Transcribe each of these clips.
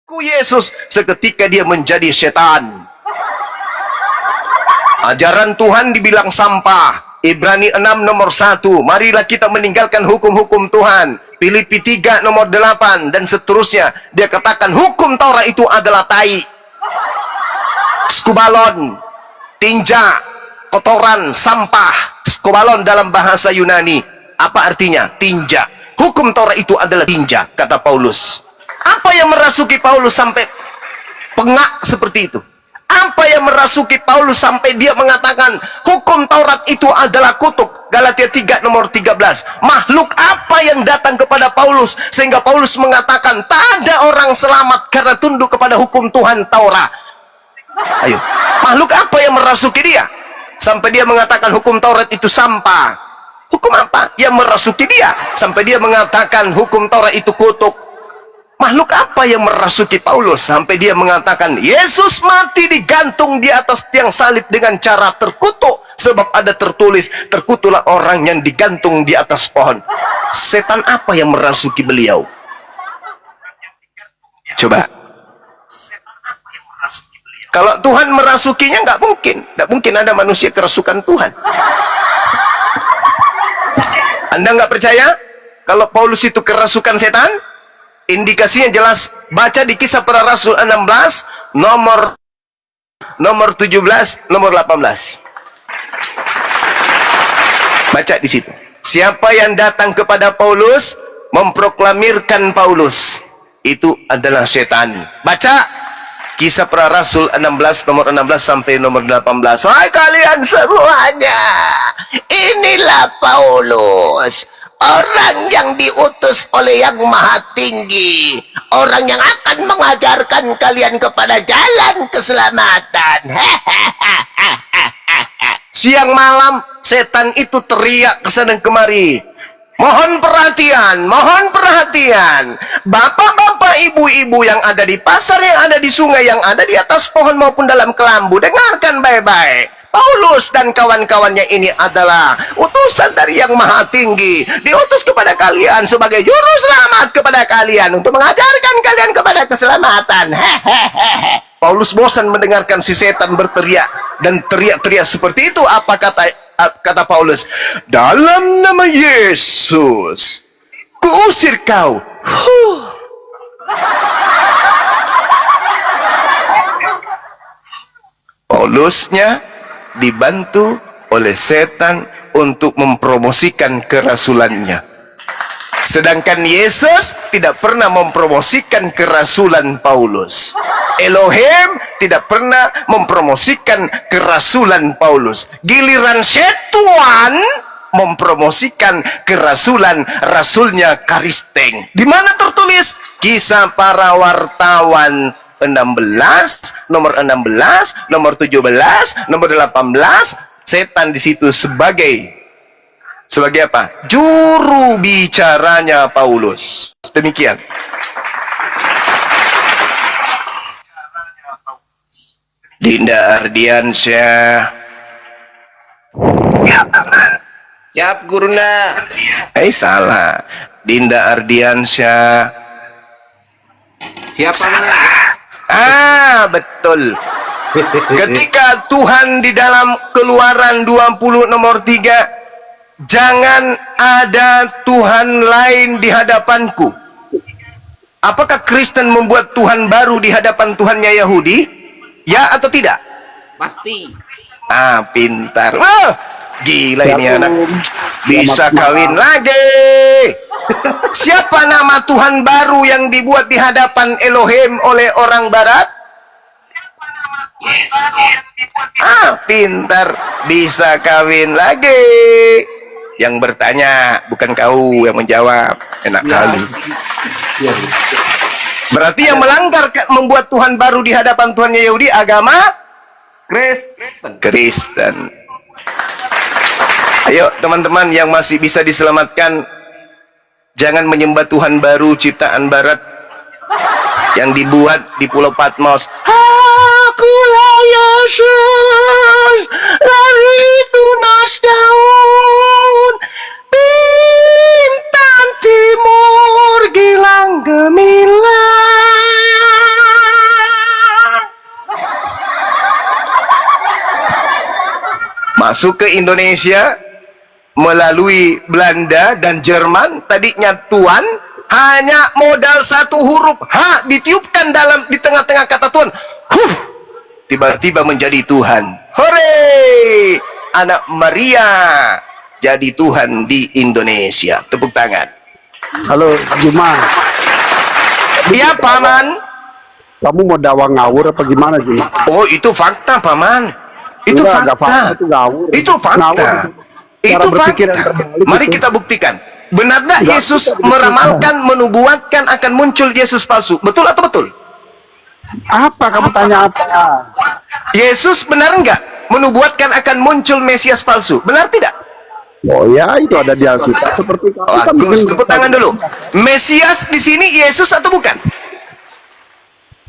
Yesus seketika dia menjadi setan. Ajaran Tuhan dibilang sampah. Ibrani 6 nomor 1. Marilah kita meninggalkan hukum-hukum Tuhan. Filipi 3 nomor 8 dan seterusnya. Dia katakan hukum Taurat itu adalah tai, skubalon, tinja, kotoran, sampah. Skubalon dalam bahasa Yunani apa artinya? Tinja. Hukum Taurat itu adalah tinja, kata Paulus. Apa yang merasuki Paulus sampai pengak seperti itu? Apa yang merasuki Paulus sampai dia mengatakan hukum Taurat itu adalah kutuk? Galatia 3 nomor 13. Makhluk apa yang datang kepada Paulus sehingga Paulus mengatakan tak ada orang selamat karena tunduk kepada hukum Tuhan Taurat? Ayo, makhluk apa yang merasuki dia sampai dia mengatakan hukum Taurat itu sampah? Hukum apa yang merasuki dia sampai dia mengatakan hukum Taurat itu kutuk? Makhluk apa yang merasuki Paulus sampai dia mengatakan Yesus mati digantung di atas tiang salib dengan cara terkutuk, sebab ada tertulis terkutuklah orang yang digantung di atas pohon. Setan apa yang merasuki beliau? Coba. Kalau Tuhan merasukinya nggak mungkin ada manusia kerasukan Tuhan. Anda nggak percaya kalau Paulus itu kerasukan setan? Indikasinya jelas, baca di Kisah Para Rasul 16 nomor 17 nomor 18. Baca di situ. Siapa yang datang kepada Paulus memproklamirkan Paulus itu adalah setan. Baca Kisah Para Rasul 16 nomor 16 sampai nomor 18. Hai kalian semuanya, inilah Paulus, orang yang diutus oleh Yang Maha Tinggi, orang yang akan mengajarkan kalian kepada jalan keselamatan. Siang malam setan itu teriak kesana kemari. Mohon perhatian, mohon perhatian. Bapak-bapak, ibu-ibu yang ada di pasar, yang ada di sungai, yang ada di atas pohon maupun dalam kelambu, dengarkan baik-baik. Paulus dan kawan-kawannya ini adalah utusan dari Yang Maha Tinggi, diutus kepada kalian sebagai juru selamat kepada kalian untuk mengajarkan kalian kepada keselamatan. Paulus bosan mendengarkan si setan berteriak dan teriak-teriak seperti itu. Apa kata Paulus? Dalam nama Yesus kuusir kau. Paulusnya dibantu oleh setan untuk mempromosikan kerasulannya, sedangkan Yesus tidak pernah mempromosikan kerasulan Paulus. Elohim tidak pernah mempromosikan kerasulan Paulus. Giliran setan mempromosikan kerasulan rasulnya Karisteng. Di mana tertulis? Kisah Para Wartawan 16, nomor 16, nomor 17, nomor 18. Setan di situ sebagai apa? Juru bicaranya Paulus. Demikian. Dinda Ardiansyah. Ya, aman. Siap, Guruna. Salah. Dinda Ardiansyah. Siapa? Betul. Ketika Tuhan di dalam Keluaran 20 nomor 3, jangan ada Tuhan lain di hadapanku. Apakah Kristen membuat Tuhan baru di hadapan Tuhannya Yahudi? Ya atau tidak? Pasti. Pintar. Gila ini anak. Bisa kawin lagi. Siapa nama Tuhan baru yang dibuat di hadapan Elohim oleh orang barat? Pintar. Bisa kawin lagi. Yang bertanya bukan kau yang menjawab. Enak kali. Berarti yang melanggar membuat Tuhan baru di hadapan Tuhannya Yahudi agama Kristen. Ayo teman-teman yang masih bisa diselamatkan, jangan menyembah Tuhan baru ciptaan barat yang dibuat di Pulau Patmos. Akulah Yesus dari tunas daun, bintang timur gilang gemilang. masuk ke Indonesia melalui Belanda dan Jerman. Tadinya Tuhan, hanya modal satu huruf H ditiupkan di tengah-tengah kata Tuhan. Tiba-tiba menjadi Tuhan. Hore! Anak Maria jadi Tuhan di Indonesia. Tepuk tangan. Halo, Juma. Iya, Paman. Kamu mau dakwah ngawur apa gimana, Juma? Oh, itu fakta, Paman. Itu Enggak fakta. itu ngawur. Itu fakta. Ngawur. Cara Itu berpikir yang fakta. terbalik Mari itu. kita buktikan. Benarkah Enggak, Yesus kita buktikan. meramalkan, menubuatkan akan muncul Yesus palsu? Betul atau betul? Apa kamu tanya apa? Yesus benar enggak menubuatkan akan muncul Mesias palsu? Benar tidak? Oh ya, itu ada di Alkitab seperti kamu kan Bagus, bikin tepuk tangan dulu. Mesias di sini Yesus atau bukan?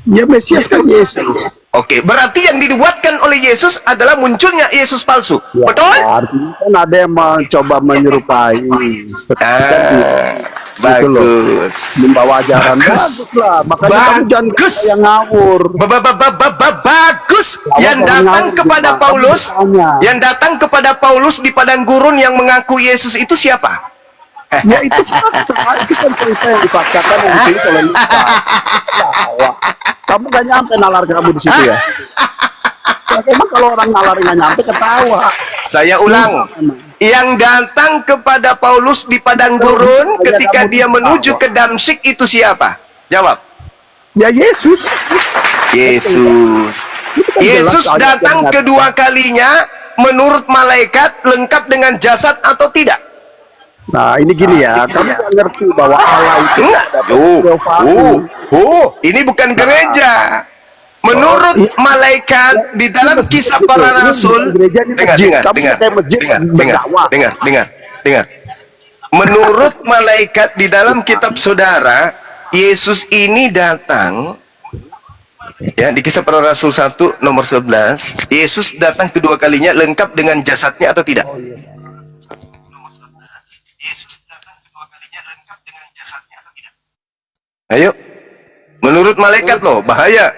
Ya Mesias kan Yesus. Oke, berarti yang dibuatkan oleh Yesus adalah munculnya Yesus palsu. Ya, Betul? artinya kan ada yang mencoba menyerupai. Gitu loh. Bagus. Membawa ajaran Bagus. bagus lah. Makanya kamu jangan Bagus. yang ngawur. Bagus. Yang datang kepada Paulus, yang datang kepada Paulus di padang gurun yang mengaku Yesus itu siapa? Ya itu fakta. Itu kan cerita yang dipaksakan yang ditulis oleh Lukas. Ya, kamu gak nyampe nalar kamu di situ ya. Ya, emang kalau orang nalar nggak nyampe ketawa. Saya ulang. Yang datang kepada Paulus di padang gurun ketika dia menuju ke Damsyik itu siapa? Jawab. Ya Yesus. Yesus. Yesus datang kedua kalinya menurut malaikat lengkap dengan jasad atau tidak? Nah ini gini ya, kamu nggak ngerti bahwa Allah itu Enggak. Ini bukan gereja. Menurut malaikat di dalam kisah para rasul, dengar. Menurut malaikat di dalam kitab saudara, Yesus ini datang, ya, di kisah para rasul 1 nomor 11, Yesus datang kedua kalinya lengkap dengan jasadnya atau tidak? Yesus datang kedua kalinya lengkap dengan jasadnya atau tidak? Ayo, menurut malaikat loh, bahaya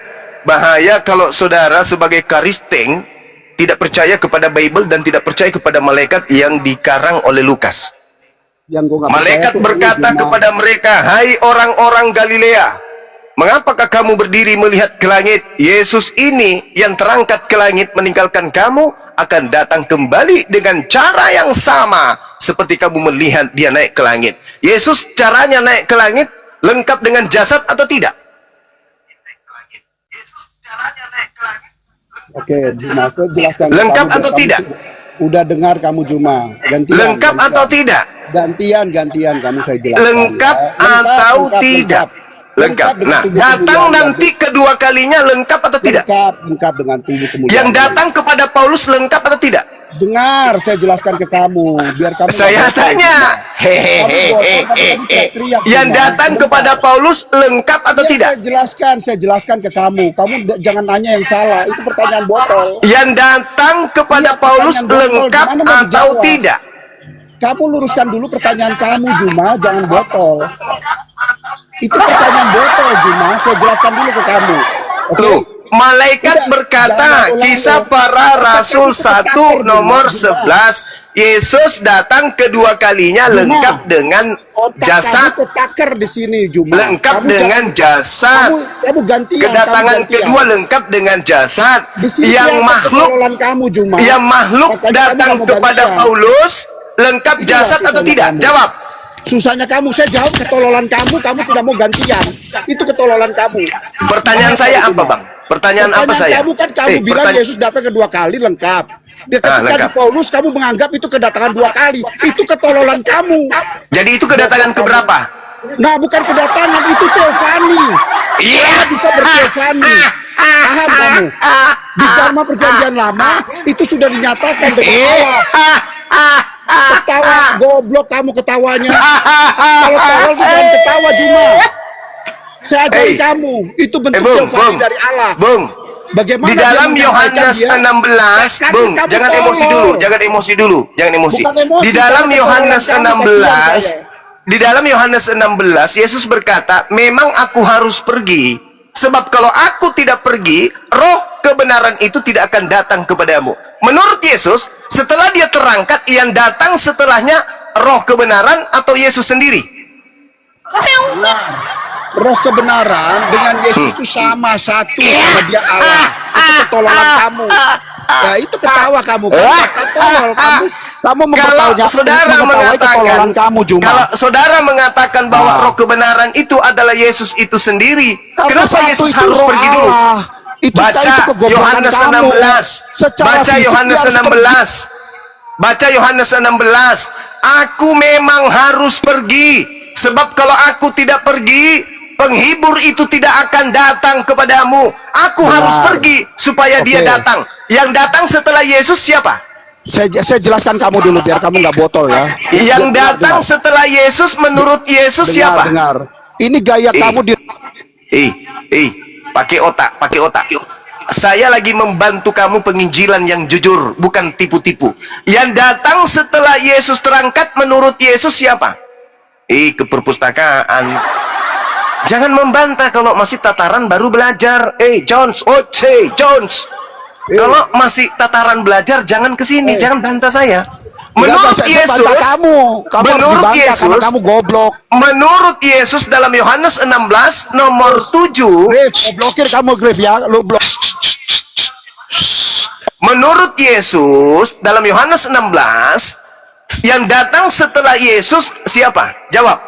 kalau saudara sebagai Kristen tidak percaya kepada Bible dan tidak percaya kepada malaikat yang dikarang oleh Lukas. Malaikat berkata kepada mereka, hai orang-orang Galilea, mengapakah kamu berdiri melihat ke langit? Yesus ini yang terangkat ke langit meninggalkan kamu akan datang kembali dengan cara yang sama seperti kamu melihat dia naik ke langit. Yesus caranya naik ke langit lengkap dengan jasad atau tidak? Oke, Juma, saya jelaskan. Lengkap kamu, atau kamu tidak? Udah dengar kamu Juma. Lengkap atau tidak? Gantian kamu saya jelaskan. Lengkap ya. atau tidak? Lengkap. Nah, datang nanti kedua kalinya lengkap atau tidak? Lengkap dengan tubuh kemuliaan. Yang datang kepada Paulus lengkap atau tidak? Dengar, saya jelaskan ke kamu biar kamu. Saya tanya, yang datang kepada Paulus lengkap atau tidak? Saya jelaskan ke kamu. Kamu jangan nanya yang salah. Itu pertanyaan botol. Yang datang kepada Paulus lengkap atau tidak? Kamu luruskan dulu pertanyaan kamu, Juma. Jangan botol. Itu pertanyaan botol, Juma. Saya jelaskan dulu ke kamu. Oke? Malaikat berkata, kisah para rasul 1 nomor 11, Yesus datang kedua kalinya lengkap dengan jasad. Kamu ketaker di sini, Juma. Lengkap dengan jasad. Kamu gantian. Kedatangan kedua lengkap dengan jasad. Yang makhluk, kamu, Juma. yang makhluk datang kepada Paulus lengkap jasad atau tidak? Jawab. Susahnya kamu, saya jawab ketololan kamu tidak mau gantian. Itu ketololan kamu. Pertanyaan saya apa, Bang? Pertanyaan apa saya? Kamu kan bilang Yesus datang kedua kali lengkap. Ketika di Paulus kamu menganggap itu kedatangan dua kali. Itu ketololan kamu. Jadi itu kedatangan keberapa? Nah, bukan kedatangan, itu teofani. Iya. Bisa berteofani. Paham kamu? Di zaman perjanjian lama itu sudah dinyatakan dengan Allah. Ketawa, goblok kamu ketawanya. Kalau tolol itu jangan ketawa, Juma. Saya ajarin kamu, itu bentuk teofani dari Allah. Bung, Bagaimana di dalam Yohanes 16, Bung, jangan emosi dulu, jangan emosi. Di dalam Yohanes 16, di dalam Yohanes 16, Yesus berkata, memang aku harus pergi, sebab kalau aku tidak pergi, roh kebenaran itu tidak akan datang kepadamu. Menurut Yesus, setelah dia terangkat, yang datang setelahnya roh kebenaran atau Yesus sendiri? Roh kebenaran dengan Yesus itu sama, satu sama dia Allah. Itu pertolongan kamu. Ya itu ketawa kamu kan? Tolol kamu. Kamu Kalau saudara mengatakan, kamu Juma. kalau saudara mengatakan bahwa Ah. roh kebenaran itu adalah Yesus itu sendiri, Karena kenapa satu Yesus itu harus roh pergi dulu? Allah. Itu Baca kegoblokan Yohanes kamu. 16. Secara Baca fisik Yohanes dia harus 16. Baca Yohanes 16. Aku memang harus pergi, sebab kalau aku tidak pergi, penghibur itu tidak akan datang kepadamu. Aku Benar. harus pergi supaya dia Oke. datang. Yang datang setelah Yesus siapa? Saya jelaskan kamu dulu biar kamu nggak botol ya. Yang Dengar, datang dengar. setelah Yesus menurut Yesus siapa? Dengar. Ini gaya kamu di Pakai otak, pakai otak. Saya lagi membantu kamu penginjilan yang jujur, bukan tipu-tipu. Yang datang setelah Yesus terangkat menurut Yesus siapa? Ke perpustakaan. Jangan membantah kalau masih tataran baru belajar. Jones, Jones. Kalau masih tataran belajar, jangan kesini, jangan bantah saya. Menurut Yesus, kamu harus menurut dibantah karena Yesus, kamu goblok. menurut Yesus dalam Yohanes 16 nomor 7, Blokir kamu Griff ya, lu blok. menurut Yesus dalam Yohanes 16 yang datang setelah Yesus siapa? Jawab.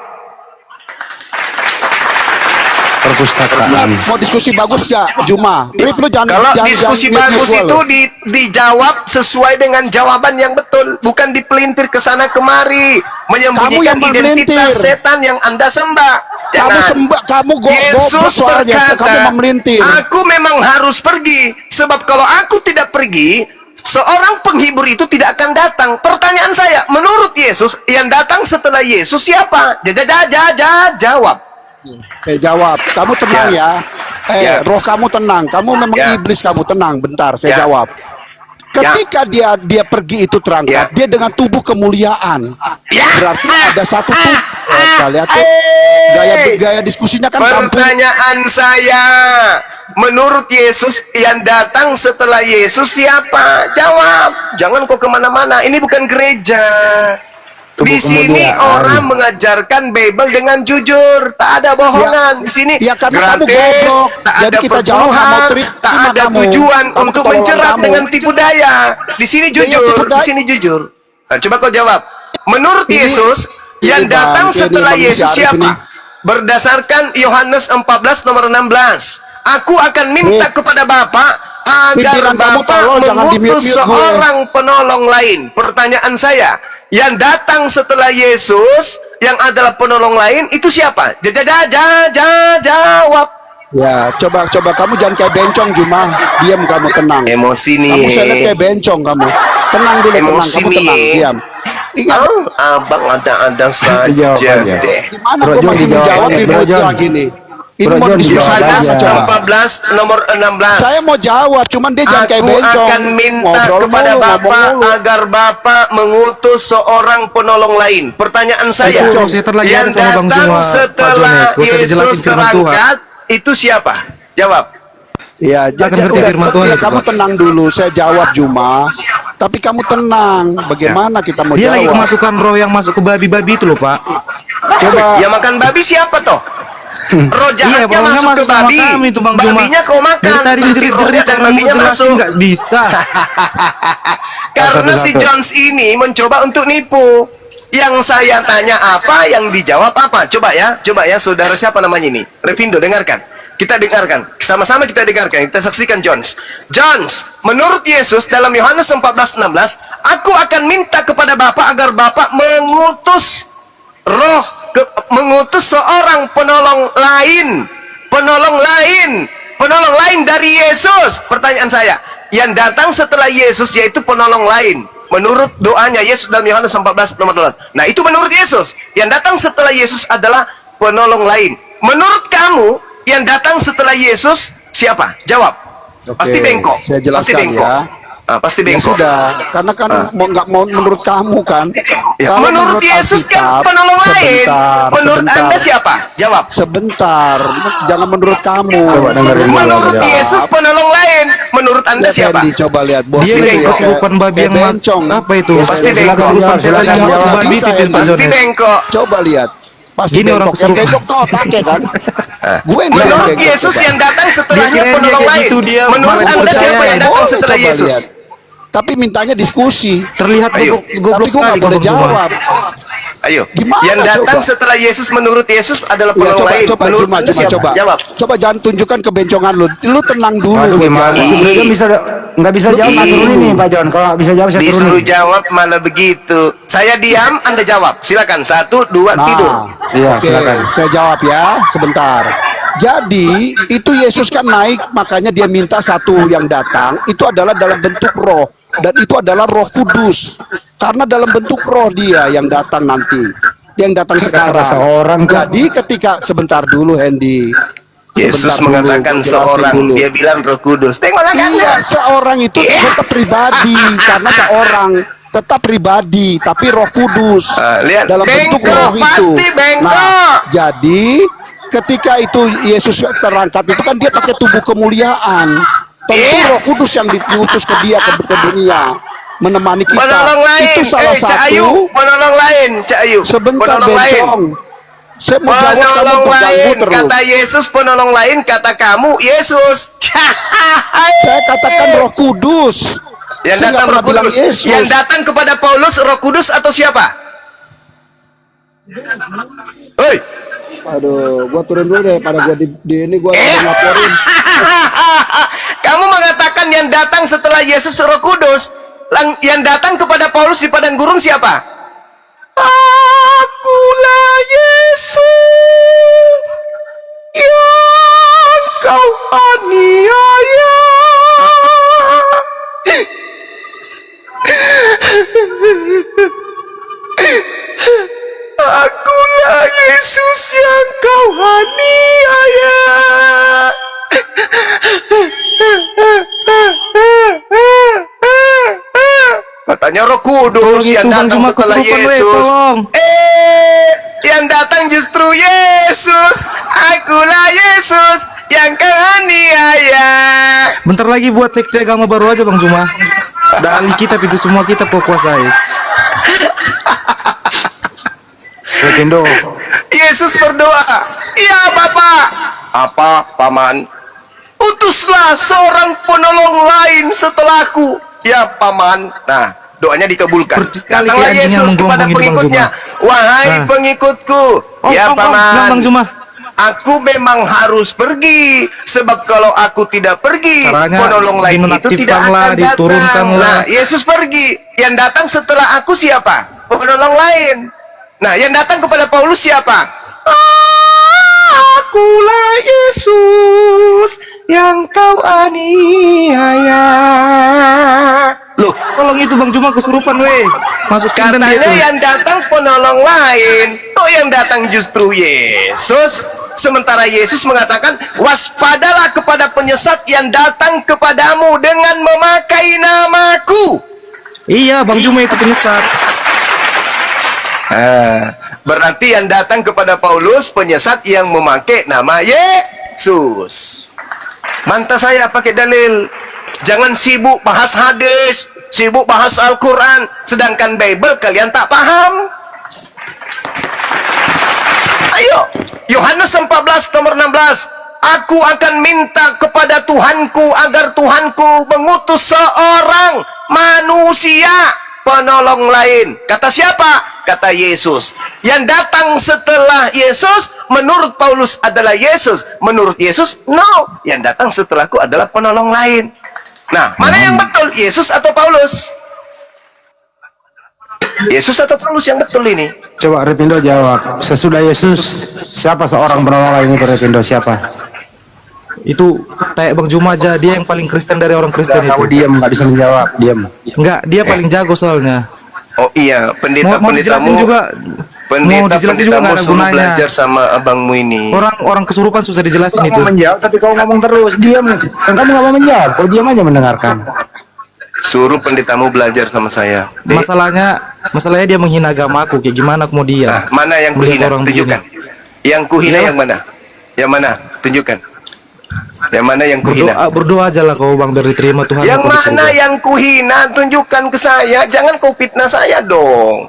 Perpustakaan. Mau diskusi bagus gak, Juma? Griff lu jangan. Kalau jangan- diskusi jangan bagus visual itu lu. dijawab sesuai dengan jawaban yang betul, bukan dipelintir ke sana kemari, menyembunyikan Kamu yang identitas memelintir. setan yang Anda sembah. Kamu Jangan. sembah, kamu goblok Yesus suaranya, berkata, kamu memelintir. aku memang harus pergi, sebab kalau aku tidak pergi, seorang penghibur itu tidak akan datang. Pertanyaan saya, menurut Yesus, yang datang setelah Yesus siapa? Jawab. Saya jawab, kamu tenang ya. Ya. Roh kamu tenang. Kamu memang Ya. iblis, kamu tenang. Bentar, saya Ya. jawab. Ketika dia pergi itu Ya. terangkat, dia dengan tubuh kemuliaan. Ya. Berarti ada satu tubuh. Kita lihat tuh, gaya diskusinya kan kampung. Pertanyaan saya, menurut Yesus, yang datang setelah Yesus siapa? Jawab. Jangan kok kemana-mana. Ini bukan gereja. Di sini orang mengajarkan Bible dengan jujur, tak ada bohongan. Di sini Ya, karena kamu gratis, goblok. tak Jadi ada kita jawab, nggak mau perpuluhan, tak terima ada kamu. tujuan Kamu untuk ketolongan menjerat kamu. dengan tipu daya. Di sini Ya, jujur, tipu di daya. sini jujur. Nah, coba kau jawab. Menurut Ini- Yesus, yang ini datang bangke, setelah ini Yesus manusia Arif siapa? ini. Berdasarkan Yohanes 14 nomor 16, aku akan minta kepada Bapa agar Pimpinan kamu Bapa tolol, jangan mengutus di-mute-mute gue. seorang penolong lain. Pertanyaan saya, yang datang setelah Yesus yang adalah penolong lain itu siapa? Jawab. Ya, coba kamu jangan kayak bencong, Juma. Diam kamu, tenang. Emosi nih. Kamu saya lihat kayak bencong kamu. Tenang dulu, Emosi kamu tenang, nih. diam. Ingat, Abang ada saja Dijawab aja. deh. gimana Bro kok John, masih dijawab menjawab aja, di Bro John. lagi nih? Ini Bro mau John, diskusi dijawab Yohanes aja. coba. 14 nomor 16. Saya mau jawab, cuman dia jangan kayak Aku bencong. akan minta Ngobrol kepada mulu, Bapa ngomong mulu. agar Bapa mengutus seorang penolong lain. Pertanyaan saya, Itu saya terlagi yang ada sama Bang datang Zuma, Pak setelah Jones. Gak usah dijelasin Yesus firman Tuhan. terangkat itu siapa? Jawab. Ya, Akan ngerti firman Tuhan ya, itu, kamu Pak. tenang dulu. Saya jawab Juma. Tapi kamu tenang. Bagaimana kita mau Dia lagi jawab? kemasukan roh yang masuk ke babi-babi itu loh, Pak. Coba. Yang makan babi siapa toh? Roh jahatnya pokoknya masuk ke sama babi. kami tuh, Bang Zuma. Babinya kau makan. Dari tadi tapi jerit-jerit rohnya dan karena mau babinya jelasin masuk. nggak bisa. Karena si Satu-satu. Jones ini mencoba untuk nipu. Yang saya tanya apa, yang dijawab apa. Coba ya, saudara siapa namanya ini? Revindo, dengarkan. Kita dengarkan, sama-sama kita dengarkan, kita saksikan Jones. Jones, menurut Yesus dalam Yohanes 14:16, aku akan minta kepada Bapa agar Bapa mengutus mengutus seorang penolong lain dari Yesus. Pertanyaan saya, yang datang setelah Yesus yaitu penolong lain. Menurut doanya Yesus dalam Yohanes 14:12. Nah, itu menurut Yesus. Yang datang setelah Yesus adalah penolong lain. Menurut kamu, yang datang setelah Yesus siapa? Jawab. Oke, Pasti bengkok. saya Pasti jelaskan bengkok. ya. Pasti Ya bengkok. sudah, karena kan nggak mau menurut kamu kan. Ya, Kalau menurut Yesus kan Alkitab, penolong lain. Menurut sebentar. Anda siapa? Jawab. Sebentar, jangan menurut kamu. Coba dengerin dulu Menurut aja. Yesus penolong lain. Menurut Anda Lihat siapa? Hendy, coba lihat bos Dia itu lagi ya, kesurupan babi kayak yang bencong. apa itu? Pasti bengkok. Kesurupan setan yang Jawab, masuk nggak babi bisa, itu Hendy. Pasti Jones. bengkok. Coba lihat. Pasti Gini orang bengkok. Yang kesurupan. bengkok tuh otaknya kan. Gue yang Menurut bengkok. Yesus yang datang setelahnya Dia kirain dia penolong kayak lain. gitu, dia Menurut malah Anda percaya. siapa yang datang Boleh setelah coba Yesus? lihat. Tapi mintanya diskusi. Terlihat Ayo. goblok Tapi gue sekali nggak boleh Bang Juma. jawab. Ayo. Gimana Yang datang coba? setelah Yesus menurut Yesus adalah Ya, penolong lain. coba, Menurut cuma, Anda siapa? coba. Jawab. Coba jangan tunjukkan kebencongan lu. Lu tenang dulu. Waduh, gua gimana jawab. sih Bro John bisa nggak bisa jawab Ih. turun ini Pak John. Kalau nggak bisa jawab saya Disuruh turunin. jawab malah begitu. Saya diam, Anda jawab. Silakan. 1, 2, tidur. Iya, Oke, silakan. saya jawab ya, sebentar. Jadi, itu Yesus kan naik, makanya dia minta satu yang datang, itu adalah dalam bentuk roh. Dan itu adalah Roh Kudus. Karena dalam bentuk roh dia yang datang nanti. Dia yang datang sekarang. seorang kok. Jadi ketika, sebentar dulu Hendy. Yesus Sebentar dulu, mengatakan gua jelasin seorang. dulu. Dia bilang Roh Kudus. Tengoklah Iya, Anda. seorang itu tetap pribadi. Karena seorang tetap pribadi, tapi Roh Kudus Lihat. dalam bentuk Bengkok, roh itu. pasti bengkok. Nah, jadi ketika itu Yesus terangkat itu kan dia pakai tubuh kemuliaan. Tentu Roh Kudus yang diutus ke dia ke dunia menemani kita. Penolong lain. Itu salah Cak Ayu. satu. Penolong lain. Cak Ayu. Sebentar Penolong lain. bencong. Saya mau jawab, kamu Penolong terganggu lain. terus. Kata Yesus penolong lain. Kata kamu Yesus. Saya katakan Roh Kudus. Yang Saya datang nggak Roh pernah bilang Kudus. Yesus. Yang datang kepada Paulus Roh Kudus atau siapa? Hei. Aduh, gua turun dulu deh, pada gua di ini gua laporin. Kamu mengatakan yang datang setelah Yesus Roh Kudus. Yang datang kepada Paulus di padang gurun siapa? Akulah Yesus yang kau aniaya. Akulah Yesus yang kau aniaya. Katanya Roh Kudus Tolong yang itu, Bang datang Juma setelah kesurupan, weh, Yesus. tolong. Yang datang justru Yesus. Akulah Yesus yang kau aniaya. Bentar lagi buat sekte agama baru aja Bang Juma. Udah ahli kitab itu semua kita kuasai. Repindo. Yesus berdoa, "Ya Bapa." Apa, Paman? "Utuslah seorang penolong lain setelahku." "Ya Paman." Nah, doanya dikabulkan. Percis sekali Datanglah kayak anjing yang Yesus kepada menggonggong ini, Bang pengikutnya. "Wahai Nah. pengikutku, ya Om, Paman. bilang Bang Juma. Aku memang harus pergi, sebab kalau aku tidak pergi, Caranya penolong lain itu tidak dinonaktifkanlah, akan datang." diturunkanlah. Nah, Yesus pergi. Yang datang setelah aku siapa? Penolong lain. Nah, yang datang kepada Paulus siapa? Akulah Yesus yang kau aniaya. Loh, Tolong itu Bang Juma kesurupan weh. Masuk sinden dia katanya tuh. yang datang penolong lain, kok yang datang justru Yesus. Sementara Yesus mengatakan, "Waspadalah kepada penyesat yang datang kepadamu dengan memakai namaku." Iya Bang Juma itu penyesat. Berarti yang datang kepada Paulus penyesat yang memakai nama Yesus. Mantap saya pakai dalil. Jangan sibuk bahas hadis, sibuk bahas Al-Quran, sedangkan Bible kalian tak paham. Ayo, Yohanes 14 nomor 16. "Aku akan minta kepada Tuhanku agar Tuhanku mengutus seorang manusia penolong lain." Kata siapa? Kata Yesus. Yang datang setelah Yesus menurut Paulus adalah Yesus. Menurut Yesus, no. Yang datang setelahku adalah penolong lain. Nah, mana yang betul? Yesus atau Paulus? Yesus atau Paulus yang betul ini? Coba Repindo jawab. Sesudah Yesus, siapa seorang penolong lain itu Repindo? Siapa? Itu kayak Bang Juma aja, dia yang paling Kristen dari orang Kristen Kamu itu. diam, nggak bisa menjawab. Diam. Enggak, dia paling jago soalnya. Oh iya, Mau dijelasin juga. Mau dijelasin juga nggak ada suruh gunanya. belajar sama abangmu ini. Orang kesurupan susah dijelasin Kamu itu. mau menjawab, tapi kamu ngomong terus. Diam. Kan kamu nggak mau menjawab. Kau diam aja mendengarkan. Suruh pendetamu belajar sama saya. Masalahnya dia menghina agama aku. Kayak gimana aku mau dia? Nah, mana yang Melihat kuhina? orang Tunjukkan. begini. Yang kuhina Iya. yang mana? Yang mana? Tunjukkan. Yang mana yang kuhina? Berdoa aja lah kau bang, biar diterima Tuhan. Yang kau di mana surga. yang kuhina? Tunjukkan ke saya. Jangan kau fitnah saya dong.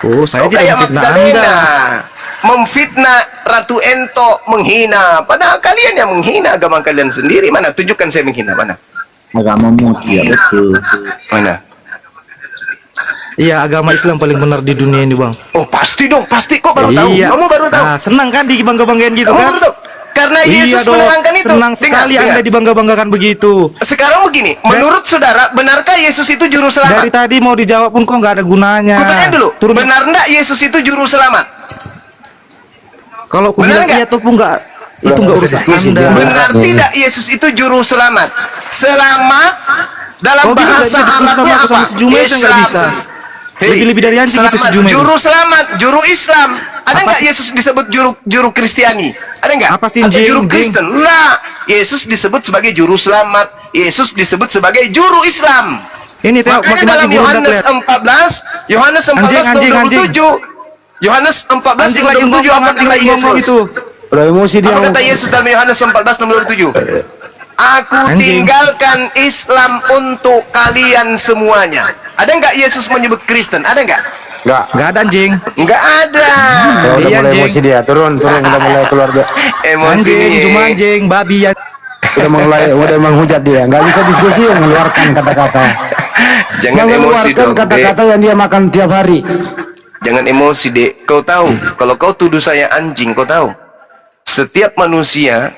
Oh, saya Kau tidak kayak memfitnah Magdalena, Anda. memfitnah Ratu Ento, menghina. Padahal kalian yang menghina agama kalian sendiri. Mana? Tunjukkan saya menghina. Mana? Agamamu ya betul. Mana? Iya, agama Islam paling benar di dunia ini bang. Oh pasti dong, pasti. Kok baru tahu? Iya. Kamu baru tahu? Nah, senang kan dibangga-banggain gitu Kamu kan? baru tahu? Karena Yesus Iya dong, menerangkan itu. senang Dengar, sekali dengar. Anda dibangga-banggakan begitu. Sekarang begini, menurut saudara, benarkah Yesus itu juru Dari selamat? tadi mau dijawab pun kok nggak ada gunanya. Kutanya dulu, Turun. benar enggak Yesus itu juru selamat? Kalau aku Benar bilang nggak? iya ataupun nggak, itu nggak Nggak usah urusan diskusi, Anda. jangan. Benar tidak Yesus itu juru selamat? Selamat dalam Kau bilang bahasa nggak bisa diskusi Arabnya sama aku apa? sama sejumlah itu nggak bisa. Lebih-lebih dari anjing itu selamat. sejumlah itu. Juru selamat, juru Islam. Ada Apa nggak sih? Yesus disebut juru Kristiani? Ada nggak? Apa sih, Atau Jing? juru Jing? Kristen? Enggak. Yesus disebut sebagai juru selamat. Yesus disebut sebagai juru Islam. Ini tengok Makanya maki-maki dalam guru Yohanes Daklet. 14, Yohanes 14 Anjing, nomor anjing. 27. Yohanes 14 Anjing nomor lagi 27 apa ngomong, kata lagi ngomong Yesus? itu. Udah emosi dia. Apa kata Yesus dalam Yohanes 14 nomor 27? Aku Anjing. tinggalkan Islam untuk kalian semuanya. Ada nggak Yesus menyebut Kristen? Ada nggak? Enggak. Nggak ada anjing. Nggak ada. Ya, udah Iya, mulai anjing. emosi dia. Turun, udah mulai keluar dia. Emosi. Anjing, cuma anjing, babi ya. Udah menghujat dia. Nggak bisa diskusi, mengeluarkan kata-kata. Jangan emosi Mengeluarkan dong, Dek. kata-kata yang dia makan tiap hari. Jangan emosi, Dek. Kau tahu, kalau kau tuduh saya anjing, kau tahu. Setiap manusia,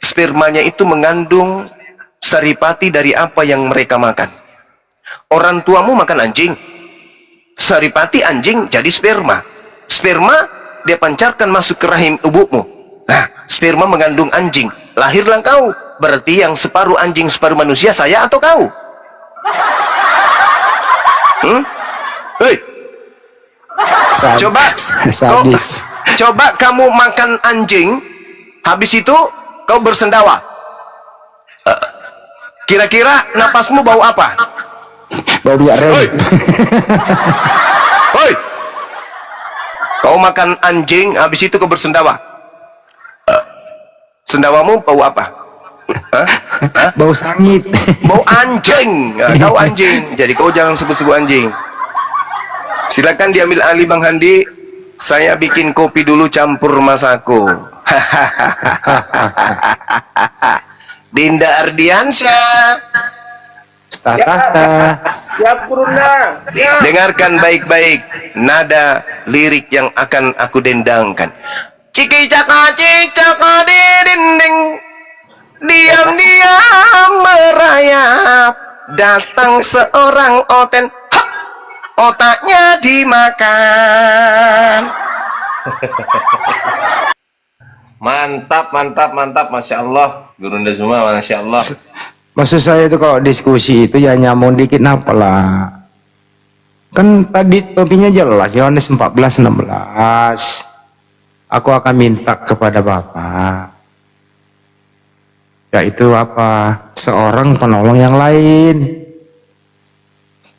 spermanya itu mengandung saripati dari apa yang mereka makan. Orang tuamu makan anjing. Saripati anjing jadi sperma. Sperma dia pancarkan masuk ke rahim ibumu. Nah, sperma mengandung anjing. Lahirlah kau. Berarti yang separuh anjing, separuh manusia, saya atau kau? Hei, coba Sadis. coba kamu makan anjing, habis itu kau bersendawa. Kira-kira napasmu bau apa? Bau minyak rem. Hoi, kau makan anjing, habis itu kau bersendawa. Sendawamu bau apa? Hah? Bau sangit. Bau anjing. Nah, kau anjing, jadi kau jangan sebut-sebut anjing. Silakan diambil alih Bang Handi. Saya bikin kopi dulu campur masako. Dinda Ardiansyah. Tata. Siap Guruna. Siap. Dengarkan baik-baik nada lirik yang akan aku dendangkan. Ciki caka cicaka di dinding, diam-diam merayap, datang seorang oten, hap, otaknya dimakan. Mantap, mantap, mantap, masya Allah, Gurunda semua, masya Allah. Maksud saya itu kalau diskusi itu ya nyambung dikit apa lah. Kan tadi topiknya jelas Yohanes 14:16. Aku akan minta kepada Bapa, yaitu apa? Seorang penolong yang lain.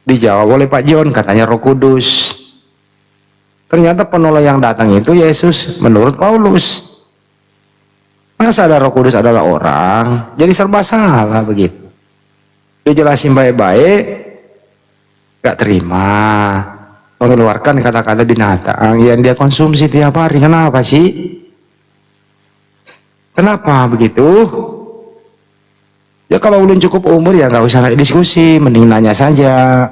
Dijawab oleh Pak John, katanya Roh Kudus. Ternyata penolong yang datang itu Yesus menurut Paulus. Masa ada Roh Kudus adalah orang, jadi serba salah begitu. Dia jelasin baik-baik, gak terima, mengeluarkan kata-kata binatang yang dia konsumsi tiap hari. Kenapa sih? Kenapa begitu? Ya kalau belum cukup umur ya nggak usah naik diskusi, mending nanya saja,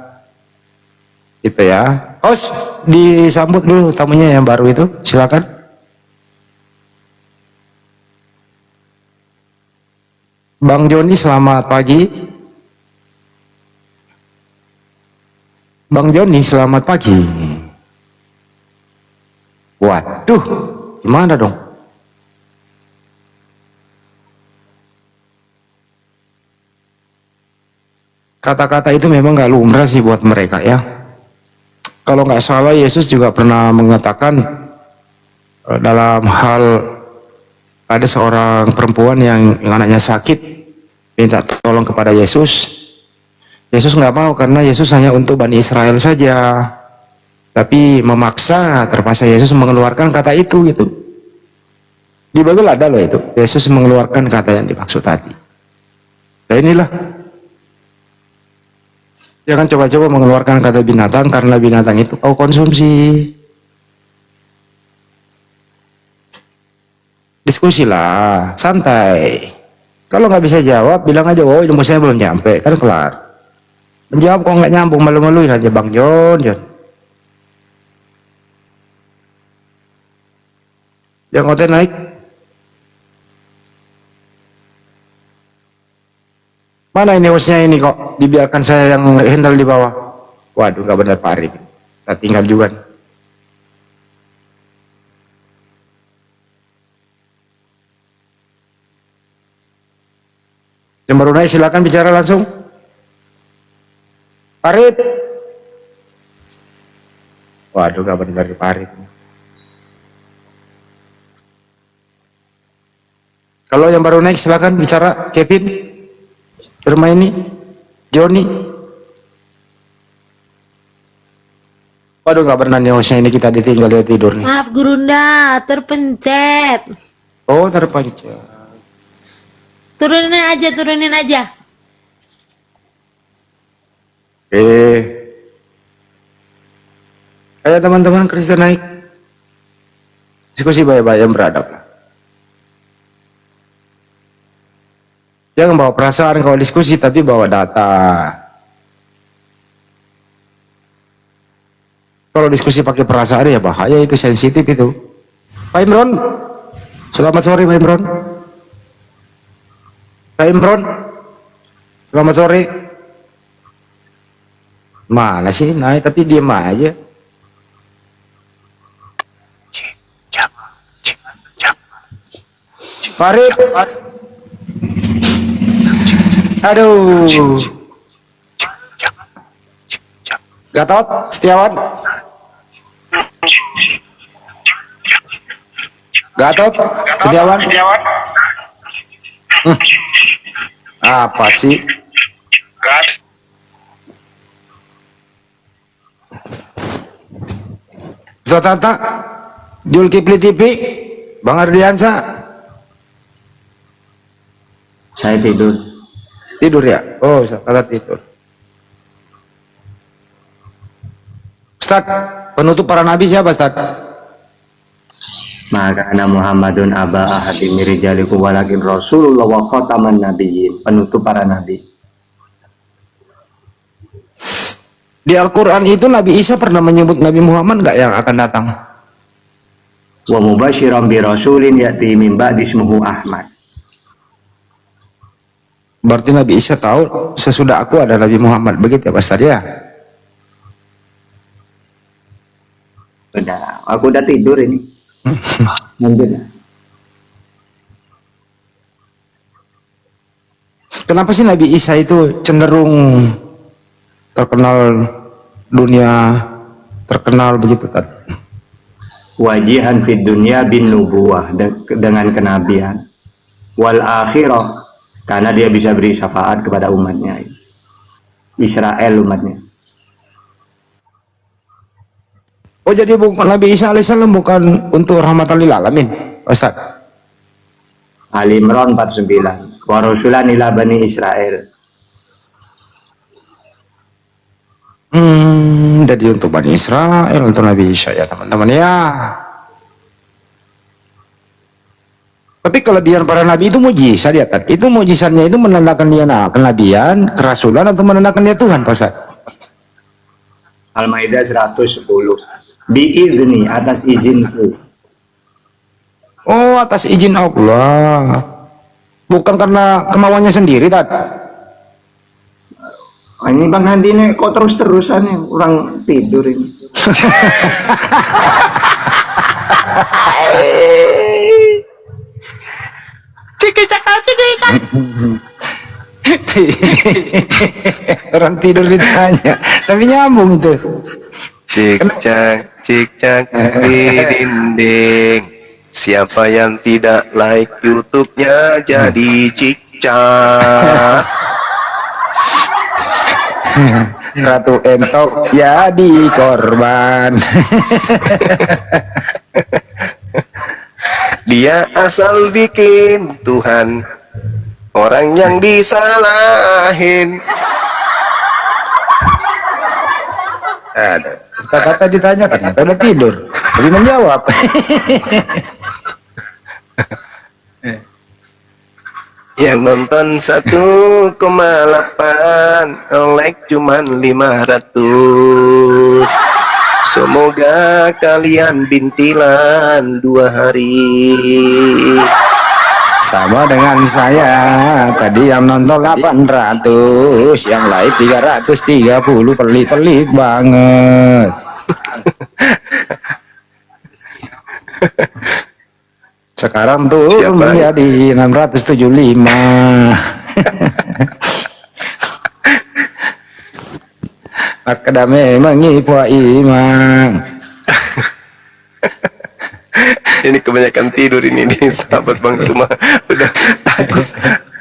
gitu ya. Host, disambut dulu tamunya yang baru itu, silakan. Bang Joni, selamat pagi. Bang Joni, selamat pagi. Waduh, gimana dong? Kata-kata itu memang gak lumrah sih buat mereka ya. Kalau nggak salah Yesus juga pernah mengatakan dalam hal ada seorang perempuan yang anaknya sakit minta tolong kepada Yesus. Yesus nggak mau karena Yesus hanya untuk Bani Israel saja. Tapi memaksa, terpaksa Yesus mengeluarkan kata itu gitu. Di Bible ada loh itu. Yesus mengeluarkan kata yang dimaksud tadi. Nah inilah. Jangan coba-coba mengeluarkan kata binatang karena binatang itu kau konsumsi. Diskusilah, santai. Kalau nggak bisa jawab, bilang aja, oh ilmu saya belum nyampe, kan kelar. Menjawab kok nggak nyambung, malu-maluin aja Bang John. Yang konten naik. Mana ini hostnya ini kok dibiarkan saya yang handle di bawah. Waduh, nggak benar Pak Arif. Kita tinggal juga. Yang baru naik silakan bicara langsung. Pak Arif. Waduh, nggak benar Pak Arif. Kalau yang baru naik silakan bicara. Kevin. Bermaini, Joni. Waduh, nggak pernah nih hostnya ini, kita ditinggal dia tidur nih. Maaf Gurunda, terpencet. Oh, terpencet. Turunin aja. Ayo teman-teman Kristen naik. Diskusi baik-baik yang beradab lah. Jangan bawa perasaan kalau diskusi, tapi bawa data. Kalau diskusi pakai perasaan ya bahaya, itu sensitif itu. Pak Imron, selamat sore Pak Imron. Pak Imron, selamat sore. Mana sih naik tapi diam aja. Farid, aduh, Gatot Setiawan, Gatot Setiawan. Apa sih? Zatata, Julkipli TV, Bang Ardiansa. Saya tidur. Tidur ya? Oh, Zatata tidur. Ustaz, penutup para nabi siapa Ustaz? Maka ana Muhammadun aba ahadi mirijaliku walakin Rasulullah wa khataman nabiyyin, penutup para nabi. Di Al-Quran itu Nabi Isa pernah menyebut Nabi Muhammad nggak yang akan datang? Wa mubasyiran bi rasulin ya'ti min ba'di ismuhu Ahmad. Berarti Nabi Isa tahu sesudah aku ada Nabi Muhammad, begitu ya Pak Ustaz ya? Udah, aku udah tidur ini. Mungkin. Kenapa sih Nabi Isa itu cenderung terkenal dunia, terkenal begitu Tad? Wajihan fid dunya bin nubuwah, dengan kenabian. Wal akhirah, karena dia bisa beri syafaat kepada umatnya, Israel umatnya. Oh jadi bukan Nabi Isa alaihissalam bukan untuk rahmatan lil alamin, Ustaz? Ali Imran 49. Wa rasulan ila bani Israel. Jadi untuk Bani Israel, untuk Nabi Isa ya teman-teman ya. Tapi kelebihan para nabi itu mujizat ya Tad. Itu mujizatnya itu menandakan dia kenabian, kerasulan atau menandakan dia Tuhan Pak Ustaz? Al-Maidah 110. Biizni, atas izinku. Oh atas izin Allah, bukan karena kemauannya sendiri Tad. Ini Bang Handi ini kok terus-terusan nih, orang tidur ini. Orang tidur ditanya, tapi nyambung itu. Cik cak di dinding. Siapa yang tidak like YouTube-nya jadi cicak. Ratu Entok jadi korban. Dia asal bikin Tuhan Orang yang disalahin. Ada. Kata-kata ditanya ternyata udah tidur. Tapi menjawab. Yang nonton 1,8, like cuman 500. Semoga kalian bintilan 2 hari. Sama dengan saya. Tadi yang nonton 800, yang lain 330, pelit-pelit banget. Sekarang tuh Siapa? menjadi 675. Akadame mengipua imang. Ini kebanyakan tidur ini nih sahabat Bang Suma. Udah takut.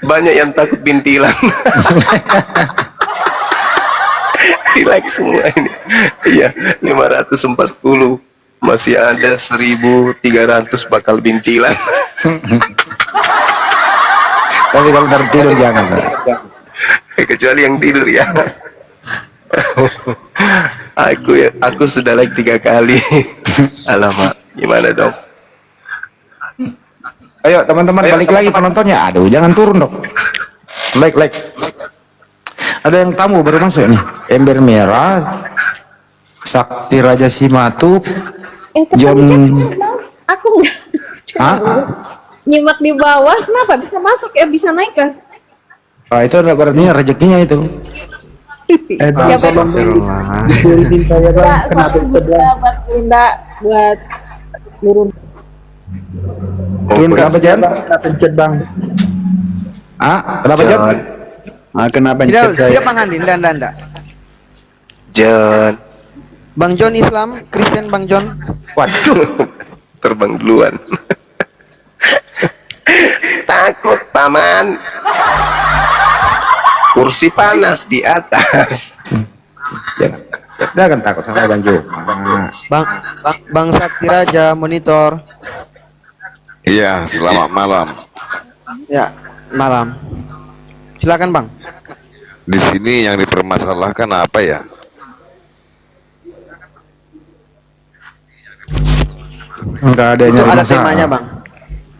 Banyak yang takut bintilan. Relax semua ini. Iya, 540. Masih ada 1.300 bakal bintilan. Tapi kalau tertidur jangan, Pak. Kecuali yang tidur ya. Aku sudah like 3 kali. Alamak, gimana dong? Ayo teman-teman balik lagi penontonnya. Aduh, jangan turun dong. Like. Ada yang tamu baru masuk nih. Ember Merah, Sakti Raja Simatuph, John. Aku nggak Hah? nyimak di bawah, kenapa bisa masuk ya, bisa naik kan? Ah, itu ada berarti rezekinya itu. Ya, Astagfirullah. Kenapa buat Bunda buat turun? Turun kenapa Jan? Pencet bang. Ah, kenapa Jan? Kena pencet saya. Tidak Bang Andi, enggak. John. Bang John Islam, Kristen Bang John. Waduh. Terbang duluan. Takut paman. Kursi panas di atas. Jangan takut sama Bang Jo. Bang Sakti Raja monitor. Iya, selamat malam. Ya, malam. Silakan Bang. Di sini yang dipermasalahkan apa ya? Enggak ada Itu nyari ada masalah. temanya Bang.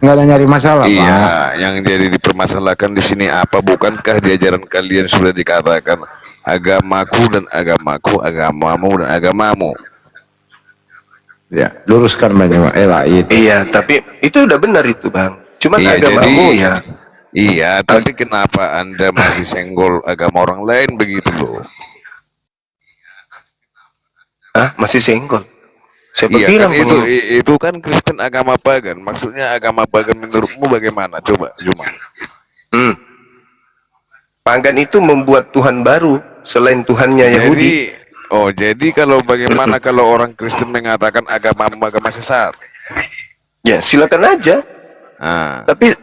Enggak ada nyari masalah, Pak. Iya, yang jadi dipermasalahkan di sini apa? Bukankah di ajaran kalian sudah dikatakan agamaku dan agamaku, agamamu dan agamamu? Ya, luruskan banyak Pak. Itu. Iya, tapi itu udah benar itu bang. Cuman Iya, agamamu jadi- ya. Iya, tapi kenapa Anda masih senggol agama orang lain begitu loh? Ah, masih senggol. Siapa Iya bilang kan Bang? itu kan Kristen agama pagan. Maksudnya agama pagan menurutmu bagaimana? Coba Juma. Pagan itu membuat Tuhan baru selain Tuhannya Yahudi. Jadi kalau bagaimana kalau orang Kristen mengatakan agama sesat? Ya silakan aja. Ah, Tapi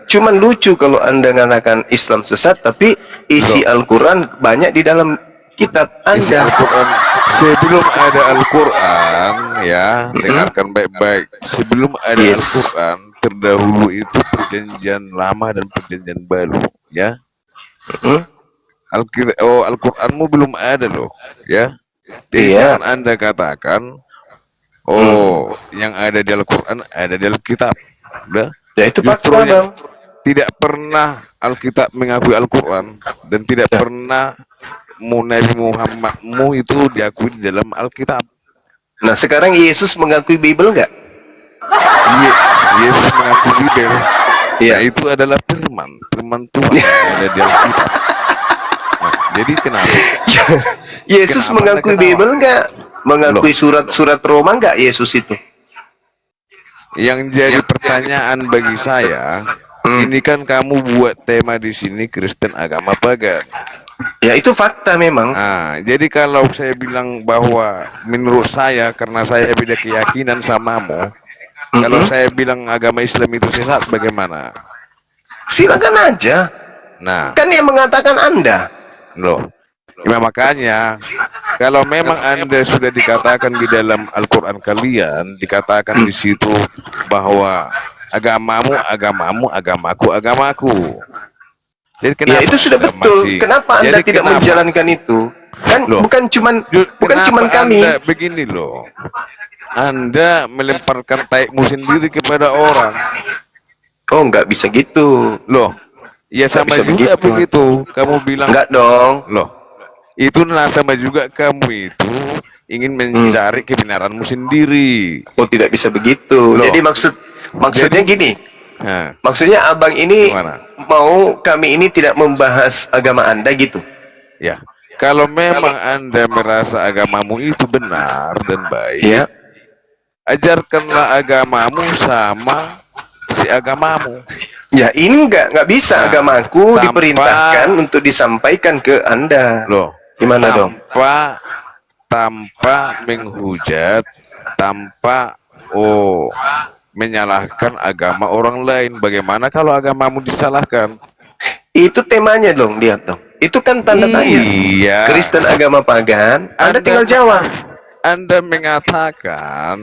cuman lucu kalau Anda mengatakan Islam sesat, tapi isi Al-Quran banyak di dalam kitab isi Anda. Al-Quran. Sebelum ada Al-Quran, ya dengarkan baik-baik. Sebelum ada Yes. Al-Quran, terdahulu itu perjanjian lama dan perjanjian baru, ya. Al-Quranmu belum ada loh, ya. Jadi Iya. jangan Anda katakan, yang ada di Al-Quran ada di Alkitab. Udah. Ya itu Justru fakta yang bang. tidak pernah Alkitab mengakui Al-Quran dan tidak pernah Nabi Muhammadmu itu diakui di dalam Alkitab. Nah sekarang Yesus mengakui Bible nggak? Yesus mengakui Bible. Iya. Nah, itu adalah firman Tuhan yang ada di Alkitab. Nah, jadi kenapa? Yesus Kenapa mengakui Anda ketawa? Bible nggak? Mengakui surat-surat Roma nggak Yesus itu? Yang jadi pertanyaan bagi saya, ini kan kamu buat tema di sini Kristen agama pagan. Ya itu fakta memang. Nah, jadi kalau saya bilang bahwa menurut saya karena saya beda keyakinan samamu, kalau saya bilang agama Islam itu sesat bagaimana? Silakan aja. Nah, Kan yang mengatakan Anda. loh. Ya, makanya kalau memang Anda sudah dikatakan di dalam Al-Qur'an kalian, dikatakan di situ bahwa agamamu, agamamu, agamaku, agamaku. Jadi Ya kenapa itu sudah Anda betul. masih- Kenapa Anda Jadi tidak kenapa? menjalankan itu? Kan Loh. bukan cuman Kenapa kami. Anda begini loh. Anda melemparkan taikmu sendiri kepada orang. Oh, nggak bisa gitu. Loh, ya sama bisa juga begitu. begitu. Kamu bilang, Enggak dong. loh, itu sama juga kamu itu ingin mencari kebenaranmu sendiri. Oh, tidak bisa begitu. Loh. Jadi maksudnya gini. Nah, Maksudnya abang ini Gimana? mau kami ini tidak membahas agama Anda gitu. ya, kalau memang Anda merasa agamamu itu benar dan baik, Ya. ajarkanlah agamamu sama si agamamu. Ya, ini nggak bisa Nah, agamaku tanpa- diperintahkan untuk disampaikan ke Anda. Loh, Gimana dong? tanpa menghujat, tanpa menyalahkan agama orang lain. Bagaimana kalau agamamu disalahkan? Itu temanya dong, lihat dong. Itu kan tanda tanya. Iya. Kristen agama pagan, Anda Anda- tinggal jawab. Anda mengatakan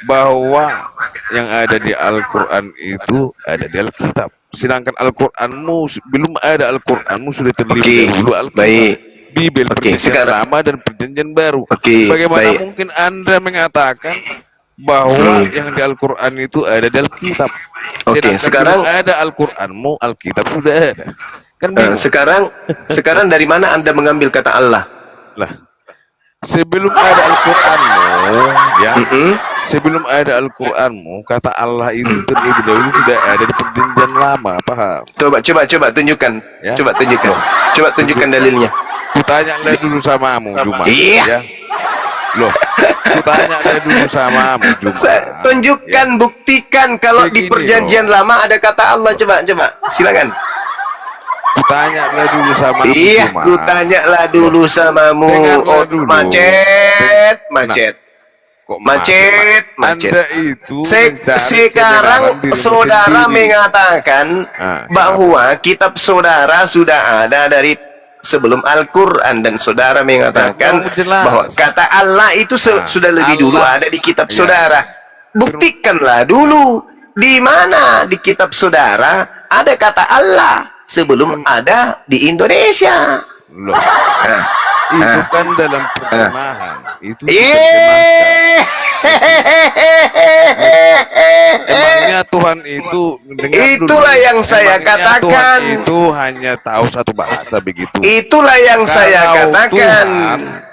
bahwa yang ada di Al-Quran itu ada di Alkitab. Sedangkan Al-Quranmu, belum ada Al-Quranmu sudah terlebih Oke, dahulu Alkitab. baik. Bibel Oke, perjanjian sekarang- lama dan perjanjian baru. Oke, Bagaimana baik. mungkin Anda mengatakan bahwa yang di Al-Quran itu ada di Alkitab? Oke, Sedangkan sekarang- belum ada Al-Quranmu, Alkitab sudah ada. Kan bingung. Sekarang dari mana Anda mengambil kata Allah? Lah, sebelum ada Al-Quranmu, ya, sebelum ada Al-Quranmu, kata Allah itu terlebih dahulu sudah ada di perjanjian lama, paham? Coba tunjukkan. Ya. Coba tunjukkan dalilnya. Kutanyalah dulu samamu, Juma. Iya. Ya. Loh, kutanyalah dulu samamu, Juma. Tunjukkan, Ya. buktikan kalau di Begini perjanjian lama ada kata Allah. Coba. Silakan. Kutanyalah dulu samamu, Iya, Juma. kutanyalah dulu samamu. Dengarlah Oh, dulu. macet. Kok Macet. Anda itu mencari Sekarang kebenaran dirimu saudara sendiri. mengatakan Ah, bahwa kitab saudara sudah ada dari sebelum Al-Quran, dan saudara mengatakan Ya, jelas. bahwa kata Allah itu sudah lebih dulu Allah. ada di kitab Ya. saudara. Buktikanlah dulu di mana di kitab saudara ada kata Allah sebelum ada di Indonesia. Loh, Nah, itu kan dalam terjemahan. Itu Yeay. Emangnya Tuhan itu Itulah yang saya katakan. Tuhan itu hanya tahu satu bahasa begitu. Itulah yang saya katakan.